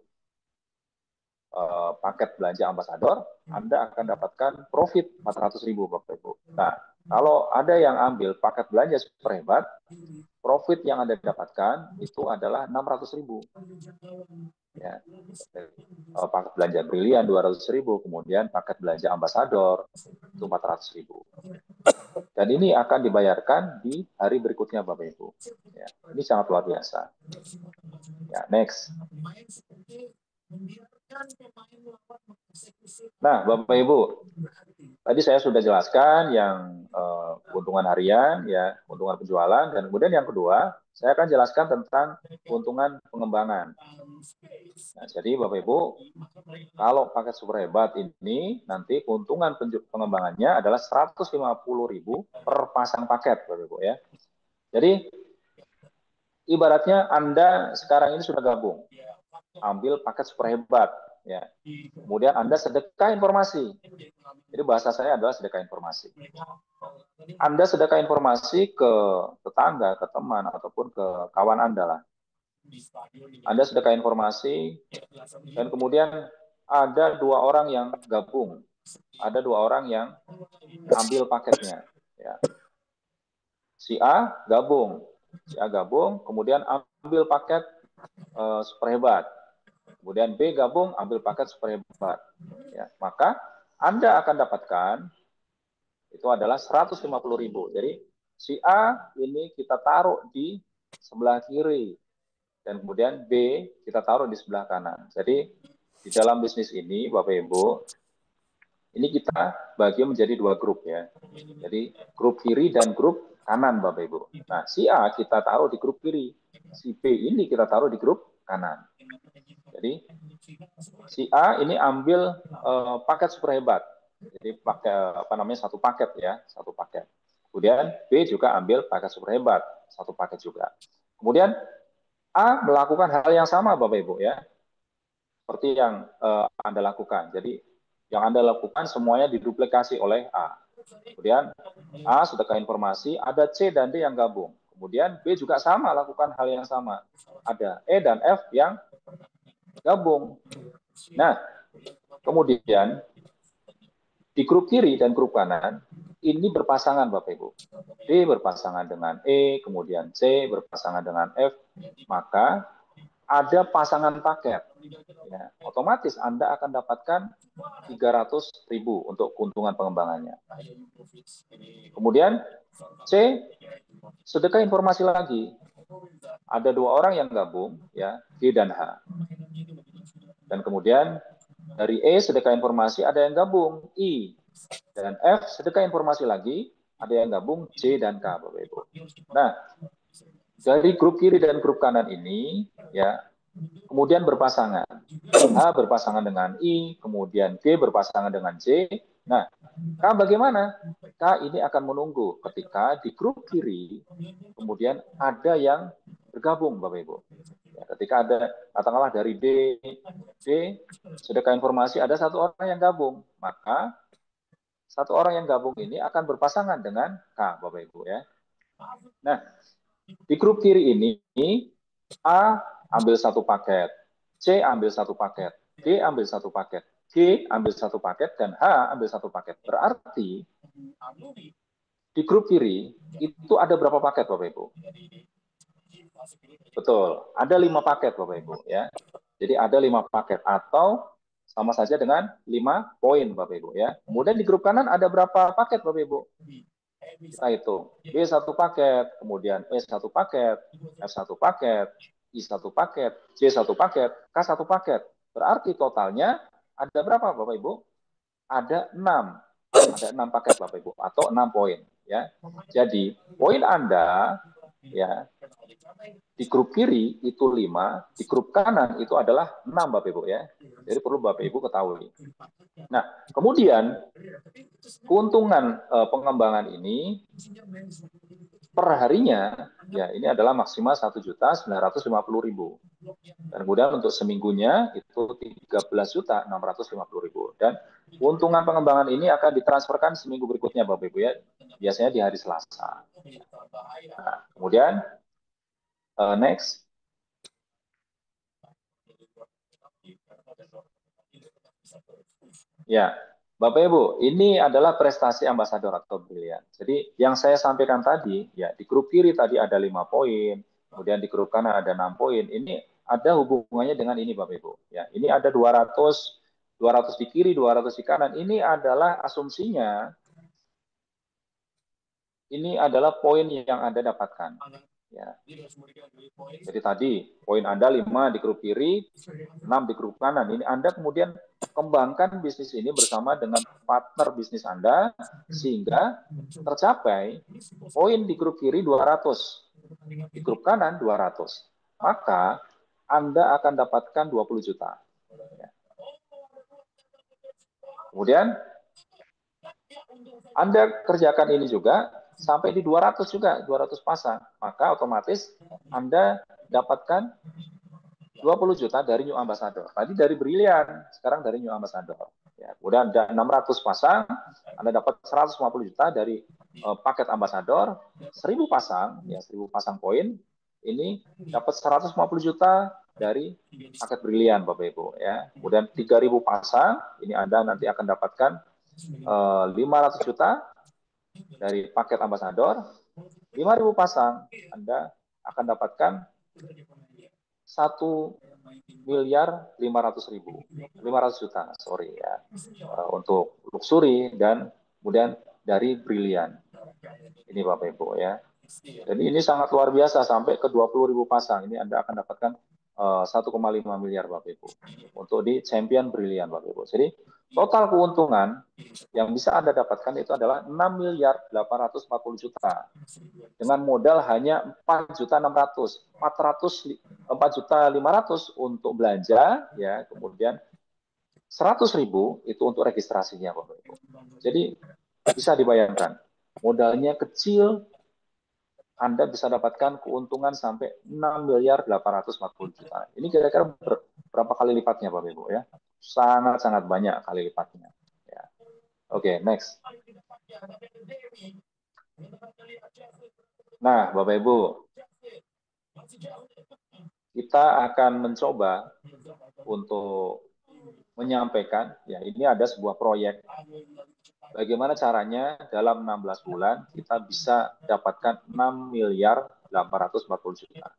paket belanja ambasador, Anda akan dapatkan profit 400.000 Bapak Ibu. Nah, kalau ada yang ambil paket belanja super hebat, profit yang Anda dapatkan itu adalah 600.000. Ya. Paket belanja brilian 200.000, kemudian paket belanja ambasador itu 400.000. Dan ini akan dibayarkan di hari berikutnya Bapak Ibu. Ya, ini sangat luar biasa. Ya, next. Nah, Bapak Ibu, tadi saya sudah jelaskan yang keuntungan harian, ya, keuntungan penjualan, dan kemudian yang kedua, saya akan jelaskan tentang keuntungan pengembangan. Nah, jadi Bapak Ibu, kalau paket super hebat ini, nanti keuntungan pengembangannya adalah 150.000 per pasang paket, Bapak Ibu, ya. Jadi, ibaratnya Anda sekarang ini sudah gabung, ambil paket super hebat, ya. Kemudian Anda sedekah informasi. Jadi bahasa saya adalah sedekah informasi. Anda sedekah informasi ke tetangga, ke teman, ataupun ke kawan Anda lah. Anda sedekah informasi, dan kemudian ada 2 orang yang gabung. Ada 2 orang yang ambil paketnya. Ya. Si A gabung, kemudian ambil paket super hebat. Kemudian B gabung, ambil paket super hebat. Ya, maka Anda akan dapatkan itu adalah 150.000. Jadi si A ini kita taruh di sebelah kiri, dan kemudian B kita taruh di sebelah kanan. Jadi di dalam bisnis ini, Bapak Ibu, ini kita bagi menjadi 2 grup, ya. Jadi grup kiri dan grup kanan, Bapak Ibu. Nah, si A kita taruh di grup kiri, si B ini kita taruh di grup kanan. Jadi si A ini ambil paket super hebat. Jadi pakai satu paket, ya, satu paket. Kemudian B juga ambil paket super hebat, satu paket juga. Kemudian A melakukan hal yang sama, Bapak Ibu, ya, seperti yang Anda lakukan. Jadi yang Anda lakukan semuanya diduplikasi oleh A. Kemudian A sedekah informasi, ada C dan D yang gabung. Kemudian B juga sama lakukan hal yang sama. Ada E dan F yang gabung. Nah, kemudian di grup kiri dan grup kanan ini berpasangan, Bapak Ibu. D berpasangan dengan E, kemudian C berpasangan dengan F, maka ada pasangan paket. Ya, otomatis Anda akan dapatkan 300.000 untuk keuntungan pengembangannya. Kemudian C sedekah informasi lagi. Ada 2 orang yang gabung, ya, G dan H. Dan kemudian dari E sedekah informasi ada yang gabung I, dan F sedekah informasi lagi ada yang gabung J dan K, Bapak Ibu. Nah, dari grup kiri dan grup kanan ini, ya, kemudian berpasangan. H berpasangan dengan I, kemudian G berpasangan dengan J. Nah, K bagaimana? K ini akan menunggu ketika di grup kiri kemudian ada yang bergabung, Bapak Ibu. Ya, ketika ada, katakanlah dari D sedekah informasi ada 1 orang yang gabung, maka 1 orang yang gabung ini akan berpasangan dengan K, Bapak Ibu, ya. Nah, di grup kiri ini A ambil 1 paket, C ambil 1 paket, D ambil 1 paket, G ambil 1 paket, dan H ambil 1 paket. Berarti di grup kiri itu ada berapa paket, Bapak Ibu? Betul, ada 5 paket, Bapak Ibu, ya. Jadi ada 5 paket atau sama saja dengan 5 poin, Bapak Ibu, ya. Kemudian di grup kanan ada berapa paket, Bapak Ibu? Kita hitung. B 1 paket, kemudian E 1 paket, F 1 paket, I 1 paket, J 1 paket, K 1 paket. Berarti totalnya ada berapa, Bapak Ibu? Ada 6. Ada 6 paket, Bapak Ibu, atau 6 poin. ya. Jadi poin Anda ya di grup kiri itu 5, di grup kanan itu adalah 6 Bapak Ibu ya. Jadi perlu Bapak Ibu ketahui. Nah, kemudian keuntungan pengembangan ini per harinya ya ini adalah maksimal 1.950.000. Dan kemudian untuk seminggunya itu 13.650.000. Dan keuntungan pengembangan ini akan ditransferkan seminggu berikutnya Bapak Ibu ya. Biasanya di hari Selasa. Nah, kemudian next. Ya, Bapak Ibu, ini adalah prestasi ambasador atau brilian. Jadi yang saya sampaikan tadi, ya di grup kiri tadi ada 5 poin, kemudian di grup kanan ada 6 poin. Ini ada hubungannya dengan ini Bapak Ibu. Ya, ini ada 200 di kiri, 200 di kanan. Ini adalah asumsinya. Ini adalah poin yang Anda dapatkan. Ya. Jadi tadi poin Anda 5 di grup kiri, 6 di grup kanan. Ini Anda kemudian kembangkan bisnis ini bersama dengan partner bisnis Anda sehingga tercapai poin di grup kiri 200, di grup kanan 200. Maka Anda akan dapatkan 20 juta. Ya. Kemudian Anda kerjakan ini juga sampai di 200 juga, 200 pasang. Maka otomatis Anda dapatkan 20 juta dari New Ambassador. Tadi dari Brilian, sekarang dari New Ambassador. Ya, kemudian ada 600 pasang, Anda dapat 150 juta dari paket Ambassador, 1000 pasang, ya 1000 pasang poin, ini dapat 150 juta dari paket Brilian, Bapak Ibu. Ya. Kemudian 3000 pasang, ini Anda nanti akan dapatkan 500 juta dari paket Ambassador, 5.000 pasang, Anda akan dapatkan 1.500.000, 500 juta, sorry ya, untuk luxury dan kemudian dari Brilian. Ini Bapak Ibu ya. Jadi ini sangat luar biasa sampai ke 20.000 pasang. Ini Anda akan dapatkan 1,5 miliar Bapak Ibu untuk di Champion Brilian Bapak Ibu. Jadi total keuntungan yang bisa Anda dapatkan itu adalah 6.840 juta dengan modal hanya 4.600, 4.500 untuk belanja ya, kemudian 100.000 itu untuk registrasinya Bapak Ibu. Jadi bisa dibayangkan modalnya kecil Anda bisa dapatkan keuntungan sampai 6.840 juta. Ini kira-kira berapa kali lipatnya Bapak Ibu ya? Sangat-sangat banyak kali lipatnya. Ya. Oke, next. Nah, Bapak Ibu, kita akan mencoba untuk menyampaikan, ya ini ada sebuah proyek. Bagaimana caranya dalam 16 bulan kita bisa dapatkan 6.840 juta.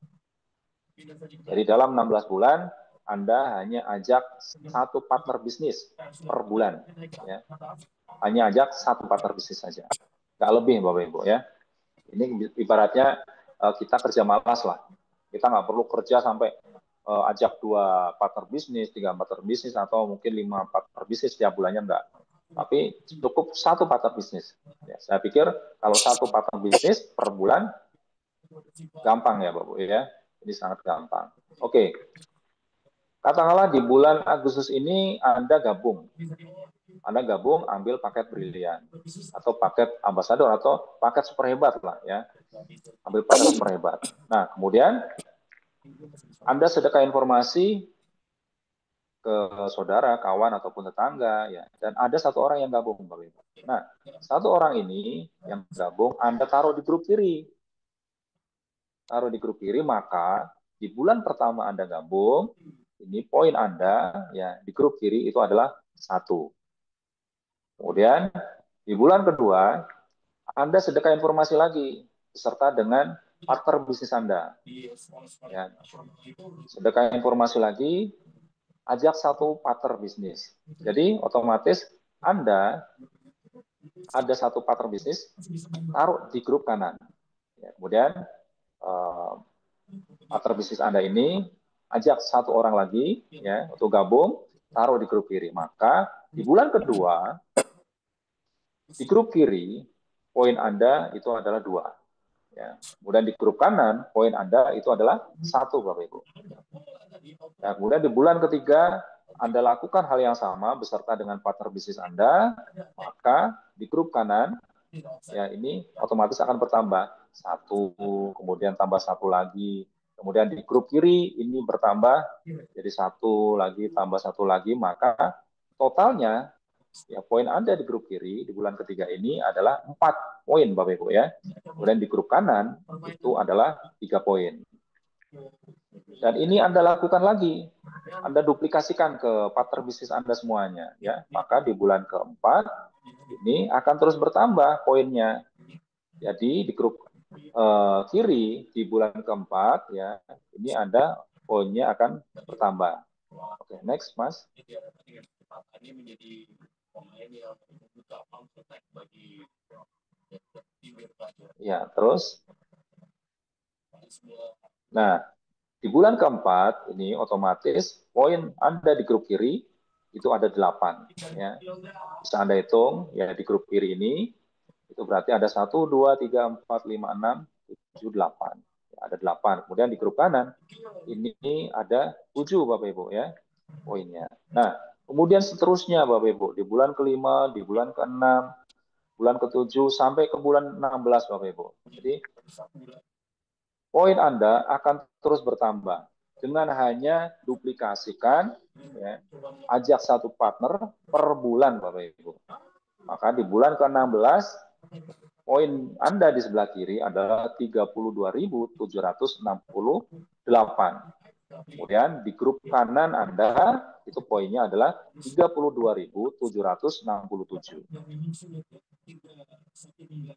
Jadi dalam 16 bulan Anda hanya ajak satu partner bisnis per bulan. Ya. Hanya ajak satu partner bisnis saja. Nggak lebih Bapak Ibu ya. Ini ibaratnya kita kerja malas lah. Kita nggak perlu kerja sampai ajak 2 partner bisnis, 3 partner bisnis, atau mungkin 5 partner bisnis setiap bulannya enggak. Tapi cukup satu partner bisnis. Ya, saya pikir kalau satu partner bisnis per bulan gampang ya Bapak ya. Ini sangat gampang. Oke. Katakanlah di bulan Agustus ini Anda gabung. Anda gabung ambil paket Brilian atau paket Ambassador atau paket super hebat lah ya. Ambil paket super hebat. Nah, kemudian Anda sedekah informasi ke saudara, kawan ataupun tetangga ya. Dan ada satu orang yang gabung Bapak Ibu. Nah, satu orang ini yang gabung Anda taruh di grup kiri. Taruh di grup kiri, maka di bulan pertama Anda gabung, ini poin Anda ya di grup kiri itu adalah 1. Kemudian di bulan kedua Anda sedekah informasi lagi beserta dengan partner bisnis Anda. Ya. Sedekah informasi lagi, ajak satu partner bisnis. Jadi otomatis Anda ada satu partner bisnis taruh di grup kanan. Ya, kemudian partner bisnis Anda ini ajak satu orang lagi ya untuk gabung, taruh di grup kiri. Maka di bulan kedua di grup kiri poin Anda itu adalah 2. Ya. Kemudian di grup kanan, poin Anda itu adalah 1, Bapak Ibu. Nah, kemudian di bulan ketiga, Anda lakukan hal yang sama beserta dengan partner bisnis Anda, maka di grup kanan, ya ini otomatis akan bertambah. 1, kemudian tambah 1 lagi. Kemudian di grup kiri, ini bertambah jadi 1 lagi, tambah 1 lagi, maka totalnya, ya poin Anda di grup kiri di bulan ketiga ini adalah 4 poin, Bapak Ibu ya. Kemudian di grup kanan itu adalah 3 poin. Dan ini Anda lakukan lagi, Anda duplikasikan ke partner bisnis Anda semuanya, ya. Maka di bulan keempat ini akan terus bertambah poinnya. Jadi di grup kiri di bulan keempat, ya, ini Anda poinnya akan bertambah. Oke, next, Mas. Ya, terus. Nah, di bulan keempat ini otomatis poin Anda di grup kiri itu ada 8. Ya. Bisa Anda hitung ya di grup kiri ini itu berarti ada 1, 2, 3, 4, 5, 6, 7, 8. Ya, ada 8. Kemudian di grup kanan ini ada 7 Bapak Ibu ya poinnya. Nah, kemudian seterusnya Bapak Ibu di bulan kelima, di bulan keenam, bulan ke-7 sampai ke bulan 16 Bapak Ibu. Jadi poin Anda akan terus bertambah dengan hanya duplikasikan, ya, ajak satu partner per bulan, Bapak Ibu. Maka di bulan ke-16, poin Anda di sebelah kiri adalah 32.768. Kemudian di grup kanan Anda, itu poinnya adalah 32.767.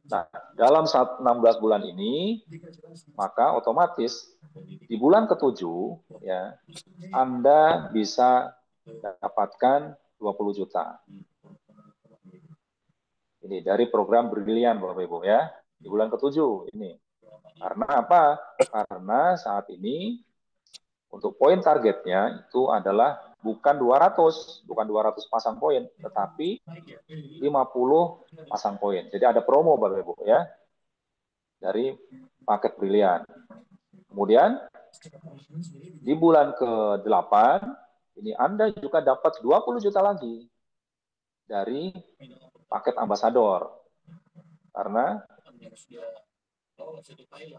Nah, dalam 16 bulan ini, maka otomatis di bulan ke-7 ya, Anda bisa dapatkan 20 juta. Ini dari program Brilian Bapak Ibu ya, di bulan ke-7 ini. Karena apa? Karena saat ini untuk poin targetnya itu adalah bukan 200 pasang poin, tetapi 50 pasang poin. Jadi ada promo Bapak Ibu ya, dari paket Brilian. Kemudian di bulan ke-8 ini Anda juga dapat 20 juta lagi dari paket ambasador. Karena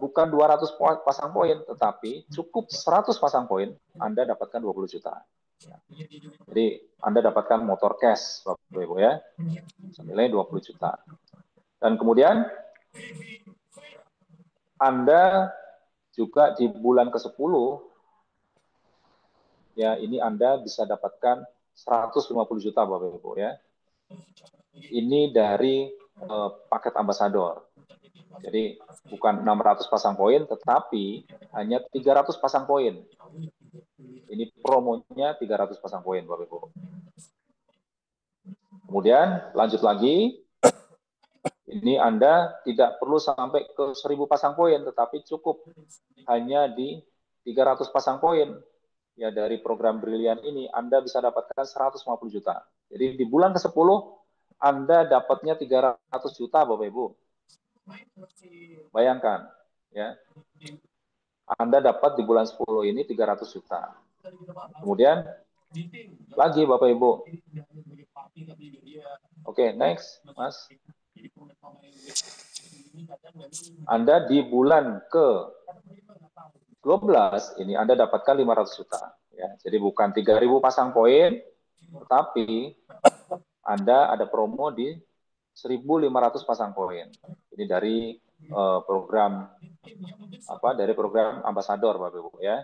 bukan 200 pasang poin, tetapi cukup 100 pasang poin, Anda dapatkan 20 juta. Jadi Anda dapatkan motor cash, Bapak Ibu ya, senilai 20 juta. Dan kemudian Anda juga di bulan ke-10, ya ini Anda bisa dapatkan 150 juta Bapak Ibu ya. Ini dari paket ambasador. Jadi bukan 600 pasang poin, tetapi hanya 300 pasang poin. Ini promonya 300 pasang poin, Bapak Ibu. Kemudian lanjut lagi, ini Anda tidak perlu sampai ke 1000 pasang poin, tetapi cukup hanya di 300 pasang poin. Ya dari program Brilian ini Anda bisa dapatkan 150 juta. Jadi di bulan ke-10 Anda dapatnya 300 juta, Bapak Ibu. Bayangkan, ya. Anda dapat di bulan 10 ini 300 juta. Kemudian lagi Bapak Ibu. Oke, next, Mas. Anda di bulan ke-12 ini Anda dapatkan 500 juta. Ya, jadi bukan 3.000 pasang poin, tetapi Anda ada promo di 1.500 pasang poin. Ini dari program dari program ambasador Bapak Ibu ya.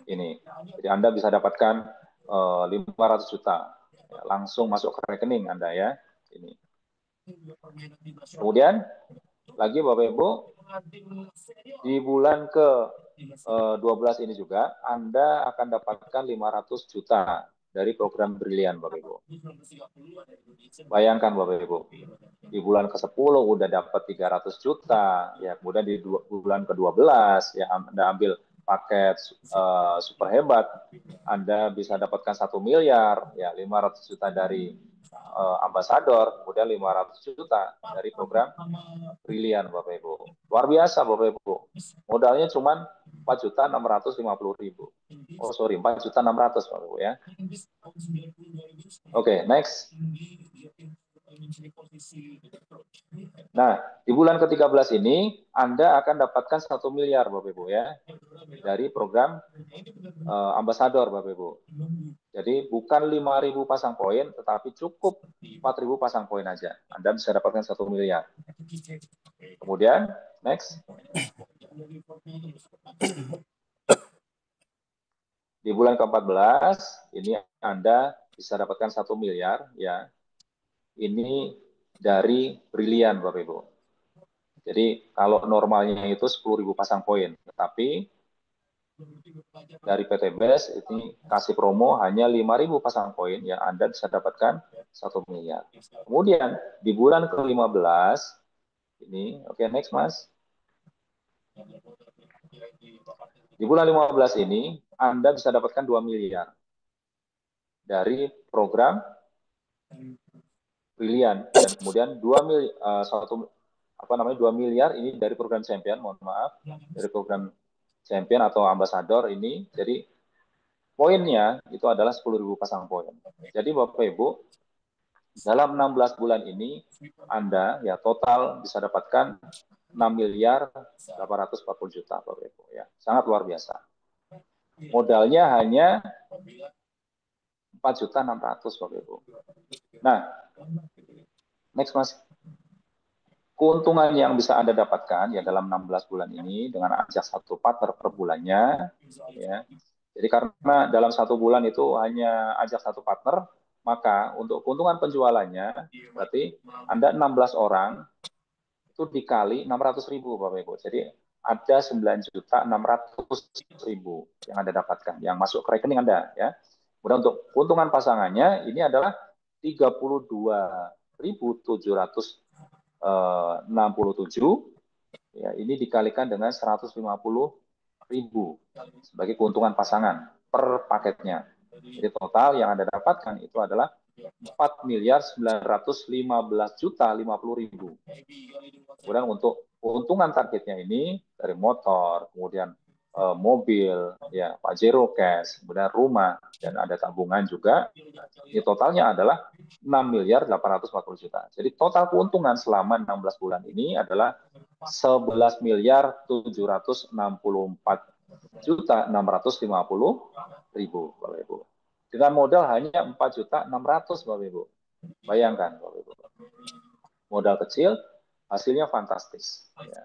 Ini. Jadi Anda bisa dapatkan 500 juta. Ya, langsung masuk ke rekening Anda ya. Ini. Kemudian lagi Bapak Ibu di bulan ke-12 ini juga Anda akan dapatkan 500 juta dari program Brilian Bapak Ibu. Bayangkan Bapak Ibu, di bulan ke-10 udah dapat 300 juta, ya kemudian di bulan ke-12 ya Anda ambil paket super hebat, Anda bisa dapatkan 1 miliar, ya 500 juta dari Ambasador, kemudian 500 juta dari program Brilian, Bapak Ibu. Luar biasa, Bapak Ibu. Modalnya cuma 4.650.000. Oh, sorry, 4.600.000, Bapak Ibu ya. Oke, next. Nah, di bulan ke-13 ini Anda akan dapatkan 1 miliar, Bapak Ibu ya, dari program Ambasador, Bapak Ibu. Jadi bukan 5.000 pasang poin, tetapi cukup 4.000 pasang poin aja. Anda bisa dapatkan 1 miliar. Kemudian, next. Di bulan ke-14, ini Anda bisa dapatkan 1 miliar, ya. Ini dari Brilian, Bapak Ibu. Jadi kalau normalnya itu 10.000 pasang poin, tetapi dari PT BES ini kasih promo hanya 5.000 pasang poin yang Anda bisa dapatkan 1 miliar. Kemudian di bulan ke-15 ini, oke, next Mas. Di bulan 15 ini Anda bisa dapatkan 2 miliar dari program Brilian, dan kemudian 2 miliar ini dari program Champion, mohon maaf, dari program Champion atau Ambasador ini. Jadi poinnya itu adalah 10.000 pasang poin. Jadi Bapak Ibu, dalam 16 bulan ini Anda ya total bisa dapatkan 6.840 juta, Bapak Ibu ya. Sangat luar biasa. Modalnya hanya 4.600.000, Bapak Ibu. Nah, next Mas. Keuntungan yang bisa Anda dapatkan ya dalam 16 bulan ini dengan ajak 1 partner per bulannya ya. Jadi karena dalam 1 bulan itu hanya ajak 1 partner, maka untuk keuntungan penjualannya berarti Anda 16 orang itu dikali 600.000, Bapak Ibu. Jadi ada 9.600.000 yang Anda dapatkan, yang masuk ke rekening Anda ya. Kemudian untuk keuntungan pasangannya ini adalah 32.767 ya, ini dikalikan dengan 150.000 sebagai keuntungan pasangan per paketnya. Jadi total yang Anda dapatkan itu adalah 4.915.050.000. Kemudian untuk keuntungan targetnya ini dari motor, kemudian mobil, ya Pajero cash, kemudian rumah, dan ada tabungan juga. Ini totalnya adalah 6.840 juta. Jadi total keuntungan selama 16 bulan ini adalah 11.764.650.000, Bapak Ibu. Dengan modal hanya 4.600.000, Bapak Ibu. Bayangkan, Bapak Ibu. Modal kecil, hasilnya fantastis. Ya.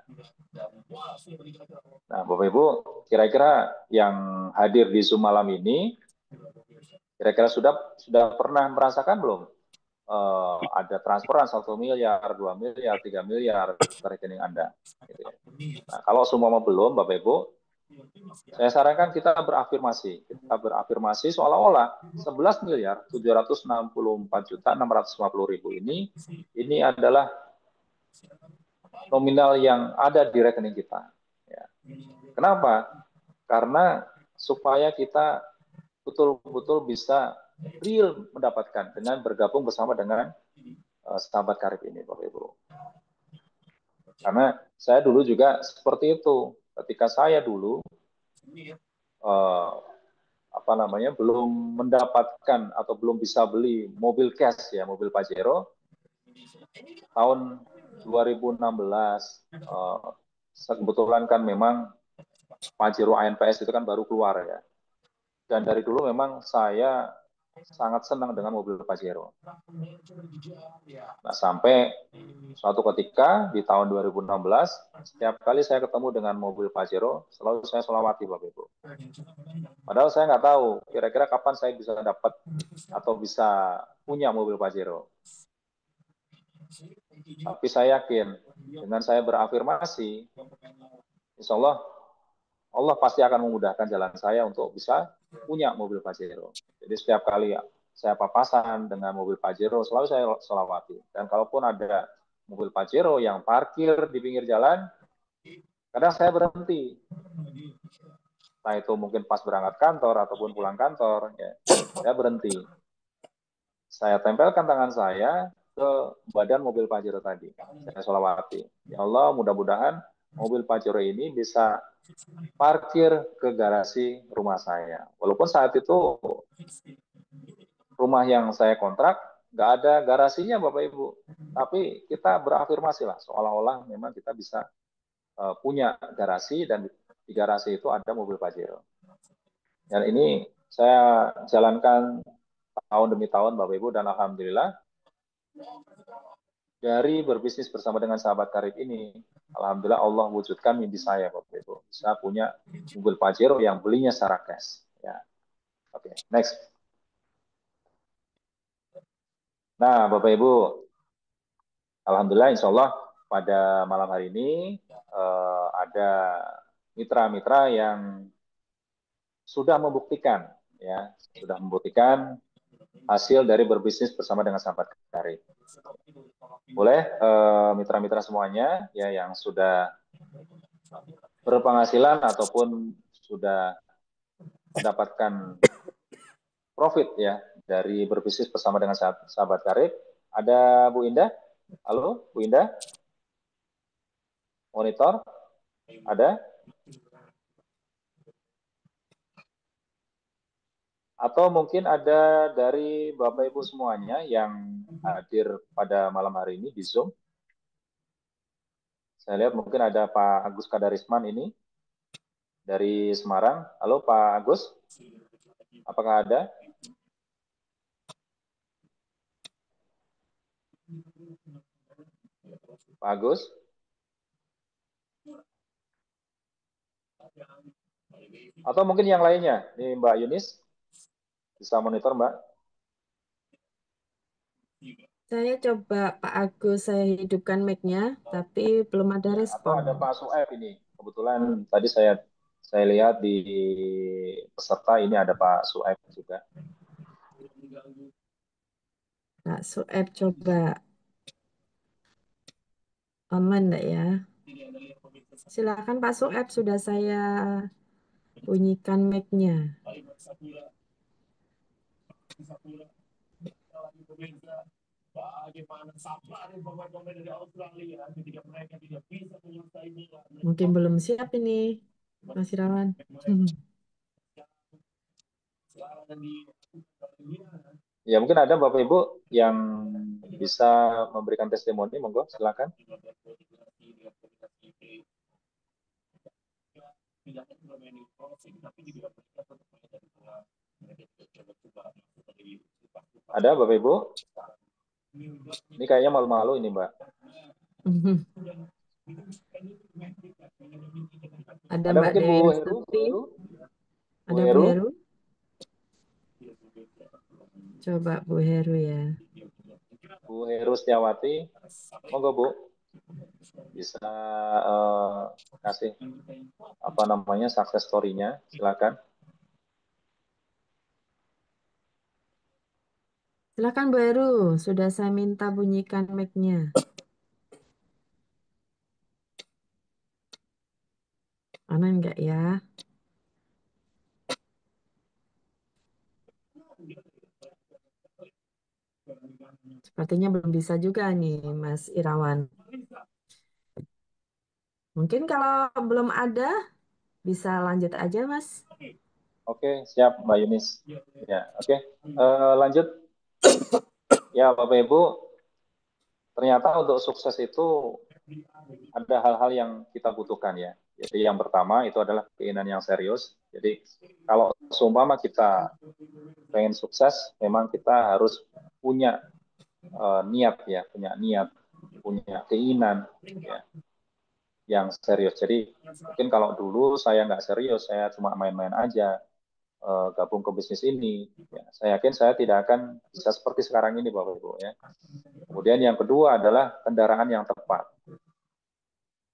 Nah, Bapak Ibu, kira-kira yang hadir di Zoom malam ini, kira-kira sudah pernah merasakan belum? Ada transferan 1 miliar, 2 miliar, 3 miliar ke rekening Anda. Gitu ya. Nah, kalau semua belum, Bapak Ibu, saya sarankan kita berafirmasi. Kita berafirmasi seolah-olah 11.764.650.000 ini adalah nominal yang ada di rekening kita. Ya. Kenapa? Karena supaya kita betul-betul bisa real mendapatkan dengan bergabung bersama dengan sahabat karib ini, Bapak Ibu. Karena saya dulu juga seperti itu. Ketika saya dulu belum mendapatkan atau belum bisa beli mobil cash ya, mobil Pajero tahun 2016 kebetulan kan memang Pajero ANPS itu kan baru keluar ya. Dan dari dulu memang saya sangat senang dengan mobil Pajero. Nah, sampai suatu ketika di tahun 2016, setiap kali saya ketemu dengan mobil Pajero, selalu saya selawati, Bapak Ibu. Padahal saya nggak tahu kira-kira kapan saya bisa dapat atau bisa punya mobil Pajero. Tapi saya yakin dengan saya berafirmasi, insya Allah pasti akan memudahkan jalan saya untuk bisa punya mobil Pajero. Jadi setiap kali saya papasan dengan mobil Pajero, selalu saya selawati. Dan kalaupun ada mobil Pajero yang parkir di pinggir jalan, kadang saya berhenti. Nah, itu mungkin pas berangkat kantor ataupun pulang kantor, ya, saya berhenti. saya tempelkan tangan saya ke badan mobil Pajero tadi. Saya sholawati. Ya Allah, mudah-mudahan mobil Pajero ini bisa parkir ke garasi rumah saya. Walaupun saat itu rumah yang saya kontrak nggak ada garasinya Bapak Ibu. Tapi kita berafirmasi lah, seolah-olah memang kita bisa punya garasi dan di garasi itu ada mobil Pajero. Dan ini saya jalankan tahun demi tahun Bapak Ibu, dan Alhamdulillah dari berbisnis bersama dengan sahabat karib ini, Alhamdulillah Allah wujudkan mimpi saya Bapak Ibu. Saya punya mobil Pajero yang belinya secara cash. Ya. Oke, next. Nah Bapak Ibu, Alhamdulillah insya Allah pada malam hari ini ada mitra-mitra yang sudah membuktikan hasil dari berbisnis bersama dengan sahabat karib. Boleh mitra-mitra semuanya ya yang sudah berpenghasilan ataupun sudah mendapatkan profit ya dari berbisnis bersama dengan sahabat karib. Ada Bu Indah? Halo Bu Indah? Monitor? Ada? Atau mungkin ada dari Bapak Ibu semuanya yang hadir pada malam hari ini di Zoom. Saya lihat mungkin ada Pak Agus Kadarisman ini dari Semarang. Halo Pak Agus, apakah ada? Pak Agus? Atau mungkin yang lainnya, ini Mbak Yunis, bisa monitor Mbak? Saya coba Pak Agus, saya hidupkan mic-nya, tapi belum ada Atau respon. ada Pak Sueb ini, kebetulan tadi saya lihat di peserta ini ada Pak Sueb juga. Pak Sueb coba online enggak ya? Silakan Pak Sueb, sudah saya bunyikan mic-nya. Mungkin belum siap ini, Mas Irawan. Ya mungkin ada Bapak Ibu yang bisa memberikan testimoni, monggo silakan. Ada Bapak Ibu? Ini kayaknya malu-malu ini Mbak. Ada Ada Mbak mungkin Dewi Bu Heru? Lestari. Bu Ada Bu Heru? Heru? Coba Bu Heru ya. Bu Heru Setiawati, monggo Bu, bisa kasih apa namanya success story-nya, silakan. Silakan Bu Heru, sudah saya minta bunyikan mic-nya. Aman enggak ya? Sepertinya belum bisa juga nih Mas Irawan. Mungkin kalau belum ada, bisa lanjut aja Mas. Oke, siap Mbak Yunis. Ya, oke. Lanjut. Ya Bapak Ibu, ternyata untuk sukses itu ada hal-hal yang kita butuhkan ya. Jadi yang pertama itu adalah keinginan yang serius. Jadi kalau seumpama kita pengen sukses, memang kita harus punya niat ya, punya keinginan ya, yang serius. Jadi mungkin kalau dulu saya nggak serius, saya cuma main-main aja gabung ke bisnis ini, ya, saya yakin saya tidak akan bisa seperti sekarang ini Bapak Ibu ya. Kemudian yang kedua adalah kendaraan yang tepat.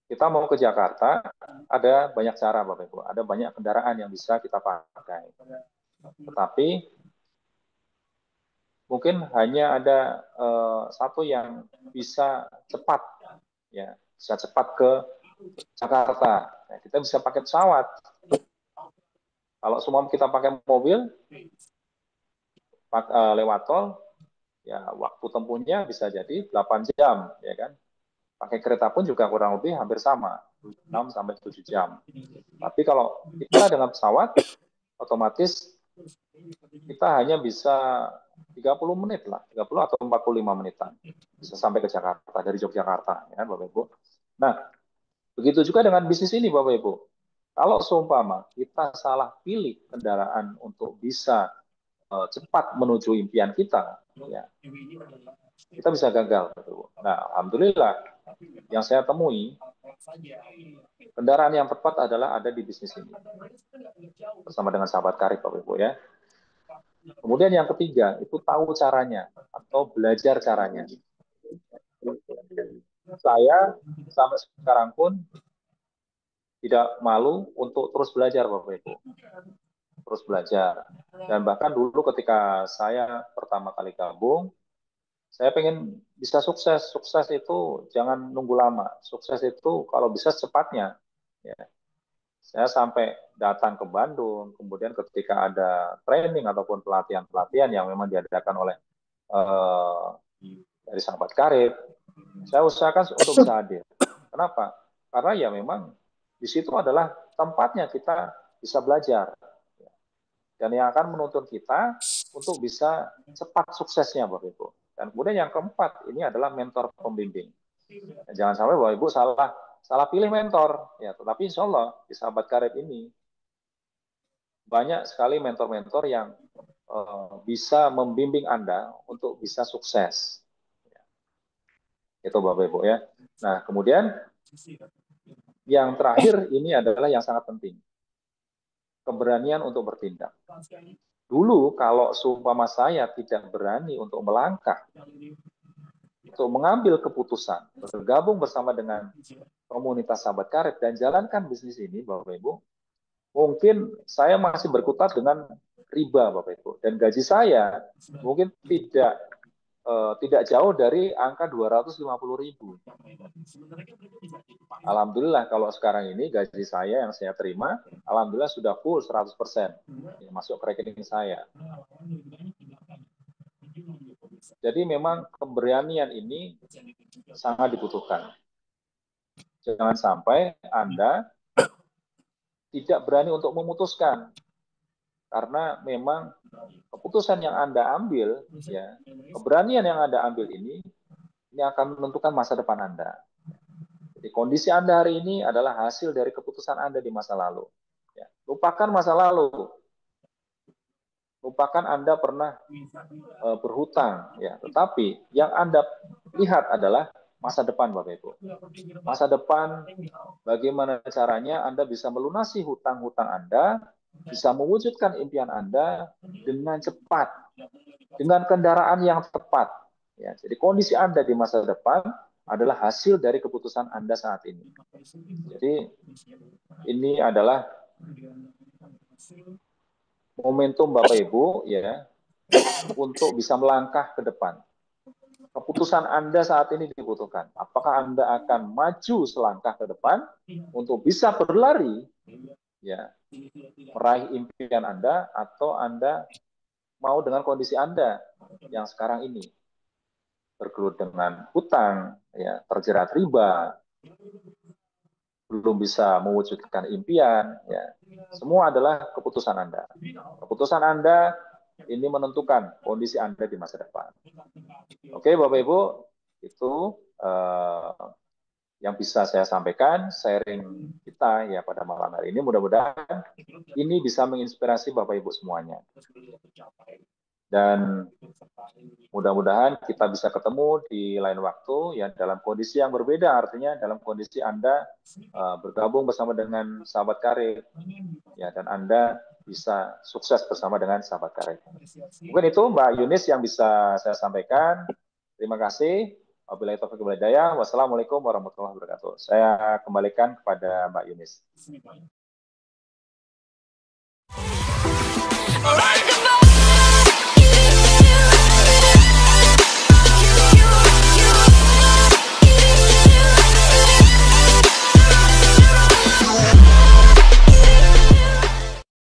Kita mau ke Jakarta, ada banyak cara Bapak Ibu, ada banyak kendaraan yang bisa kita pakai. Tetapi mungkin hanya ada satu yang bisa cepat, ya, bisa cepat ke Jakarta. Nah, kita bisa pakai pesawat. Kalau semua kita pakai mobil lewat tol, ya waktu tempuhnya bisa jadi 8 jam, ya kan. Pakai kereta pun juga kurang lebih hampir sama, 6 sampai 7 jam. Tapi kalau kita dengan pesawat, otomatis kita hanya bisa 30 menit lah, 30 atau 45 menitan. Bisa sampai ke Jakarta, dari Yogyakarta, ya kan Bapak Ibu. Nah, begitu juga dengan bisnis ini Bapak Ibu. Kalau seumpama kita salah pilih kendaraan untuk bisa cepat menuju impian kita, ya, kita bisa gagal. Nah, alhamdulillah yang saya temui kendaraan yang tepat adalah ada di bisnis ini bersama dengan sahabat karib Bapak Ibu ya. Kemudian yang ketiga itu tahu caranya atau belajar caranya. Saya sampai sekarang pun tidak malu untuk terus belajar Bapak Ibu. Terus belajar. Dan bahkan dulu ketika saya pertama kali gabung, saya pengen bisa sukses. Sukses itu jangan nunggu lama. Sukses itu kalau bisa secepatnya. Ya. Saya sampai datang ke Bandung, kemudian ketika ada training ataupun pelatihan-pelatihan yang memang diadakan oleh dari sahabat karib, saya usahakan untuk bisa hadir. Kenapa? Karena ya memang di situ adalah tempatnya kita bisa belajar. Dan yang akan menuntun kita untuk bisa cepat suksesnya Bapak Ibu. Dan kemudian yang keempat, ini adalah mentor pembimbing. Dan jangan sampai Bapak Ibu salah pilih mentor. Ya, tetapi insya Allah di sahabat karib ini banyak sekali mentor-mentor yang bisa membimbing Anda untuk bisa sukses. Itu Bapak Ibu ya. Nah, kemudian yang terakhir ini adalah yang sangat penting. Keberanian untuk bertindak. Dulu kalau seumpama saya tidak berani untuk melangkah, untuk mengambil keputusan, bergabung bersama dengan komunitas sahabat karib dan jalankan bisnis ini, Bapak Ibu, mungkin saya masih berkutat dengan riba, Bapak Ibu, dan gaji saya mungkin tidak jauh dari angka 250.000. Alhamdulillah kalau sekarang ini gaji saya yang saya terima, alhamdulillah sudah full 100% ya, masuk ke rekening saya. Jadi memang keberanian ini sangat dibutuhkan. Jangan sampai Anda tidak berani untuk memutuskan. Karena memang keputusan yang Anda ambil, ya, keberanian yang Anda ambil ini akan menentukan masa depan Anda. Jadi kondisi Anda hari ini adalah hasil dari keputusan Anda di masa lalu. Ya, lupakan masa lalu. Lupakan Anda pernah berhutang, ya. Tetapi yang Anda lihat adalah masa depan, Bapak Ibu. Masa depan, bagaimana caranya Anda bisa melunasi hutang-hutang Anda, bisa mewujudkan impian Anda dengan cepat, dengan kendaraan yang tepat. Ya, jadi kondisi Anda di masa depan adalah hasil dari keputusan Anda saat ini. Jadi ini adalah momentum Bapak Ibu ya untuk bisa melangkah ke depan. Keputusan Anda saat ini dibutuhkan. Apakah Anda akan maju selangkah ke depan untuk bisa berlari ya meraih impian Anda, atau Anda mau dengan kondisi Anda yang sekarang ini bergelut dengan hutang, ya, terjerat riba, belum bisa mewujudkan impian, ya. Semua adalah keputusan Anda. Keputusan Anda ini menentukan kondisi Anda di masa depan. Oke, Bapak Ibu, itu yang bisa saya sampaikan, sharing kita ya pada malam hari ini. Mudah-mudahan ini bisa menginspirasi Bapak Ibu semuanya. Dan mudah-mudahan kita bisa ketemu di lain waktu ya dalam kondisi yang berbeda, artinya dalam kondisi Anda bergabung bersama dengan sahabat karib ya, dan Anda bisa sukses bersama dengan sahabat karib. Mungkin itu Mbak Yunis yang bisa saya sampaikan. Terima kasih. Wabillahi taufiq wal hidayah. Wassalamualaikum warahmatullahi wabarakatuh. Saya kembalikan kepada Mbak Yunis.